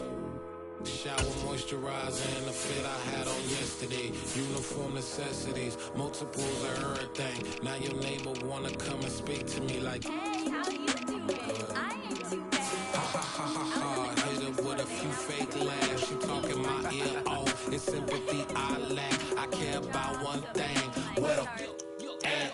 Shower moisturizer and the fit I had on yesterday. Uniform necessities, multiples of everything. Now your neighbor wanna come and speak to me like, hey, how you doing? I ain't too bad. ha. Hit her with a few fake laughs. She talking my ear off. It's sympathy I lack. I care about one thing. Well, and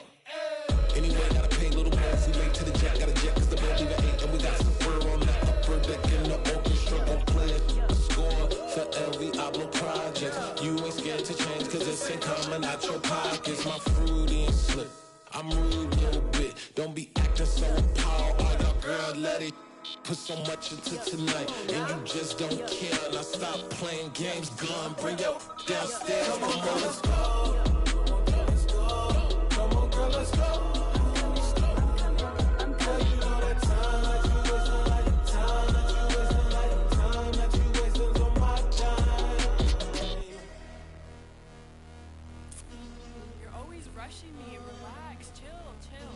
anyway, gotta pay a little more. We late to the jet, got a jet cause the boat leave at 8. And we got some fur on the upper deck in the orchestra. Gon' play a score for every Ablo project. You ain't scared to change cause it's ain't coming out your pockets. My fruity and slip. I'm rude a little bit. Don't be acting so appalled. All y'all girl, let it put so much into tonight. And you just don't care. Now stop playing games, gun. Bring your downstairs. Come on, girl, let's go. Come on, girl, let's go. You're always rushing me. Relax, chill.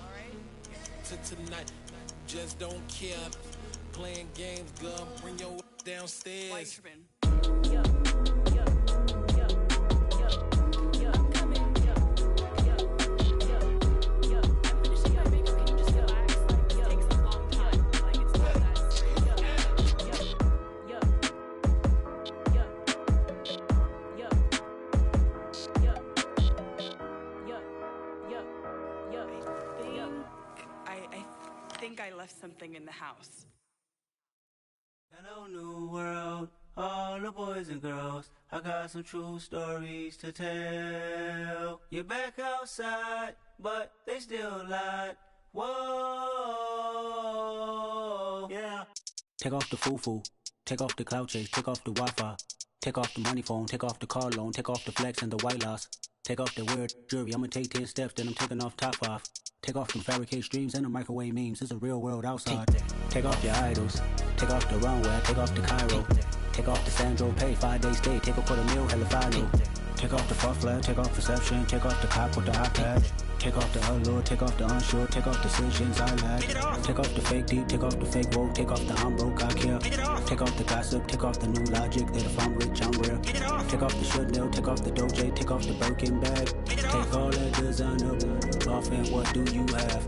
playing games, girl. Bring your downstairs. I left something in the house. Hello, new world, all the boys and girls. I got some true stories to tell. You're back outside, but they still lied. Whoa, yeah. Take off the foo-foo, take off the cloud chase, take off the Wi-Fi, take off the money phone, take off the car loan, take off the flex and the white loss. Take off the weird jewelry, I'ma take 10 steps, then I'm taking off top 5. Take off them fabricated streams and the microwave memes. It's a real world outside. Take off your idols. Take off the runway. Take off the Cairo. Take off the Sandro Pay. 5-day stay. Take off for the meal. Hella follow. Take off the fuck flag. Take off perception. Take off the cop with the iPad. Take off the allure. Take off the unsure. Take off decisions I lack. Take off the fake deep. Take off the fake woke. Take off the I'm broke. I care. Take off the gossip. Take off the new logic that if I'm rich I'm real. Take off the Chanel. Take off the Doja. Take off the Birkin bag. Take all that designer off and what do you have?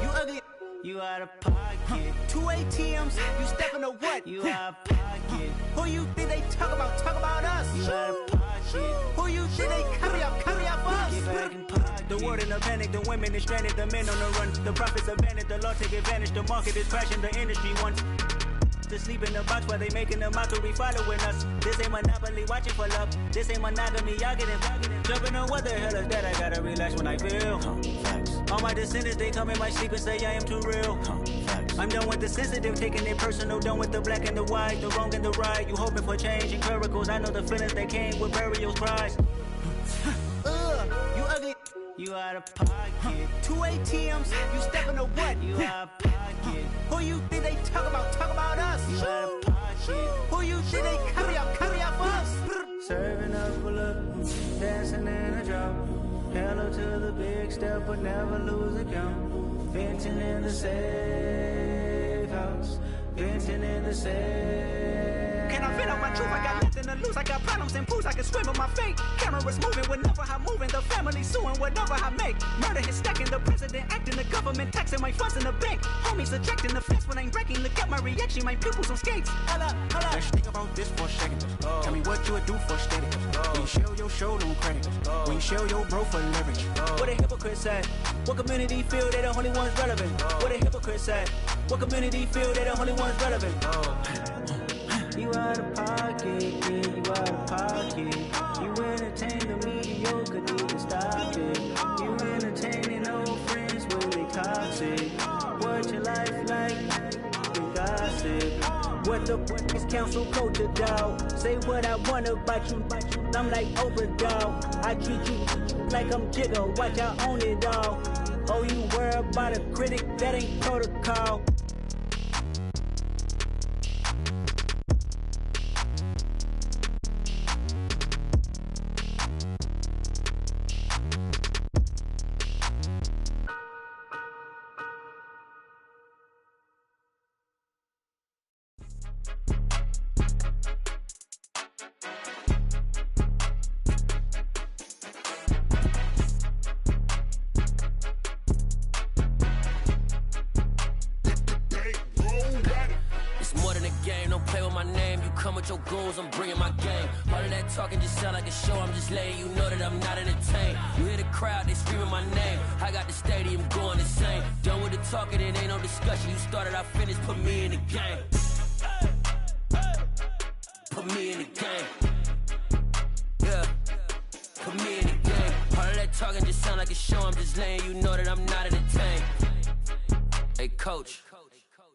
You ugly. You out of pocket. 2 ATMs. You stepping to what? You out of pocket. Who you think they talk about? Talk about us. You out of pocket. Who you think they carry up us? Get back in pocket. The world in a panic. The women is stranded. The men on the run. The profits abandoned. The law take advantage. The market is crashing. The industry wants to sleep in the box while they making a mockery following us. This ain't Monopoly, watching for love. This ain't monogamy, y'all getting jumping on what the hell is that? I gotta relax when I feel. All my descendants, they come in my sleep and say I am too real. I'm done with the sensitive, taking it personal. Done with the black and the white, the wrong and the right. You hoping for change and miracles. I know the feelings that came with burial cries. You ugly. You out of pocket. 2 ATMs. You stepping to what? You out of pocket. Who you think they talk about? Talk about us. You out of pocket. Who you think they carry up us? Serving up a look, dancing in a drop. Hello to the big step, but never lose a count. Venting in the safe house. Venting in the safe. Can I vent out my truth? I got nothing to lose. I got problems and pools. I can swim with my fate. Cameras moving whenever I'm moving. The family suing whatever I make. Murder is stacking. The president acting. The government taxing my funds in the bank. Homies ejecting the fence when I'm breaking. Look at my reaction. My pupils on skates. Hold up. Let's think about this for a second. Tell me what you would do for steady. When you show your show no credit. When you show your bro for leverage. What a hypocrite said. What community feel they the only ones relevant? What a hypocrite said. What community feel they the only ones relevant? You out of pocket, yeah, you out of pocket. You entertain the mediocre, need to stop it. You entertaining old friends when they toxic. What your life like? You gossip. What the is council culture, dog? Say what I want about you. I'm like Oprah, dog. I treat you like I'm Jigga. Watch I own it all. Oh, you worry about a critic? That ain't protocol. Your goals, I'm bringing my game. All of that talking just sound like a show. I'm just letting you know that I'm not entertained. You hear the crowd, they screaming my name. I got the stadium going insane. Done with the talking, it ain't no discussion. You started, I finished, put me in the game. Put me in the game. Yeah, put me in the game. All of that talking just sound like a show. I'm just letting you know that I'm not entertained. Hey coach,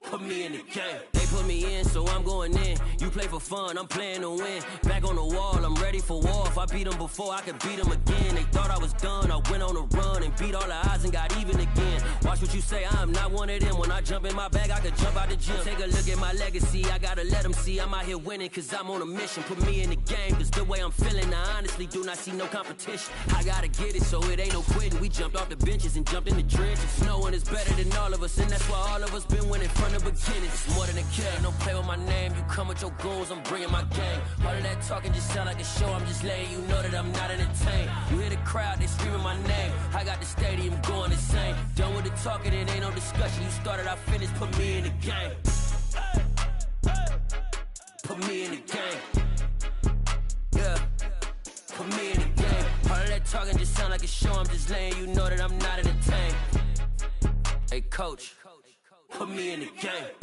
put me in the game. They put me in, so I'm going in. You play for fun, I'm playing to win. Back on the wall, I'm ready for war. If I beat them before, I could beat them again. They thought I was done, I went on a run and beat all the odds and got even again. Watch what you say, I'm not one of them. When I jump in my bag, I could jump out the gym. Take a look at my legacy, I gotta let them see I'm out here winning, cause I'm on a mission. Put me in the game, cause the way I'm feeling, I honestly do not see no competition. I gotta get it, so it ain't no quitting. We jumped off the benches and jumped in the trenches. No one is better than all of us, and that's why all of us been winning from the beginning. It's more than a game, don't play with my name. You come with your goons, I'm bringing my gang. All of that talking just sound like a show, I'm just letting you know that I'm not entertained. You hear the crowd, they screaming my name. I got the stadium going insane. Done with the talking, it ain't no discussion. You started, I finished, put me in the game. Put me in the game. Yeah, put me in the game. All of that talking just sound like a show, I'm just letting you know that I'm not entertained. Hey coach, put me in the game.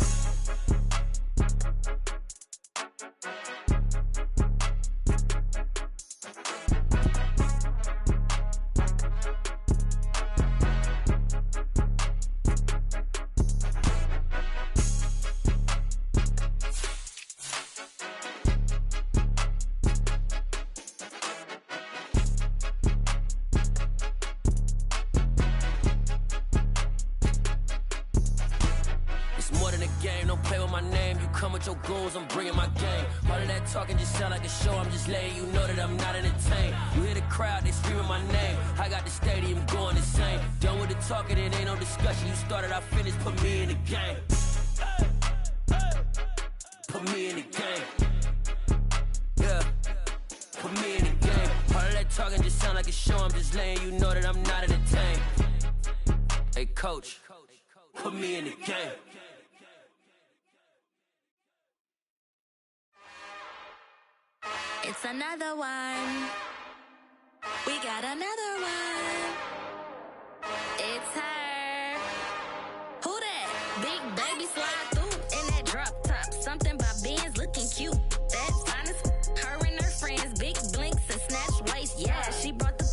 Your goons, I'm bringing my game. All of that talking just sound like a show, I'm just letting you know that I'm not entertained. You hear the crowd, they screaming my name. I got the stadium going insane. Done with the talking, it ain't no discussion. You started, I finished, put me in the game. Put me in the game. Yeah, put me in the game. All of that talking just sound like a show, I'm just letting you know that I'm not entertained. Hey coach, put me in the game. It's another one. We got another one. It's her. Who that? Big baby slide through in that drop top. Something by Benz looking cute. That's honest. Her and her friends, big blinks and snatch waist. Yeah, she brought the.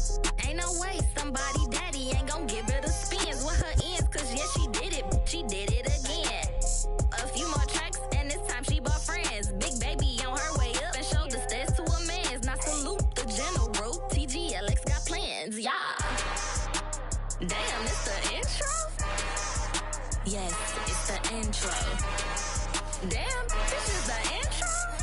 Ain't no way somebody daddy ain't gon' give her the spins with her ends. Cause yeah, she did it. She did it again. A few more tracks and this time she bought friends. Big baby on her way up and showed the stairs to a man's. Now salute the general. TGLX got plans, yeah. Damn, it's the intro? Yes, it's the intro. Damn,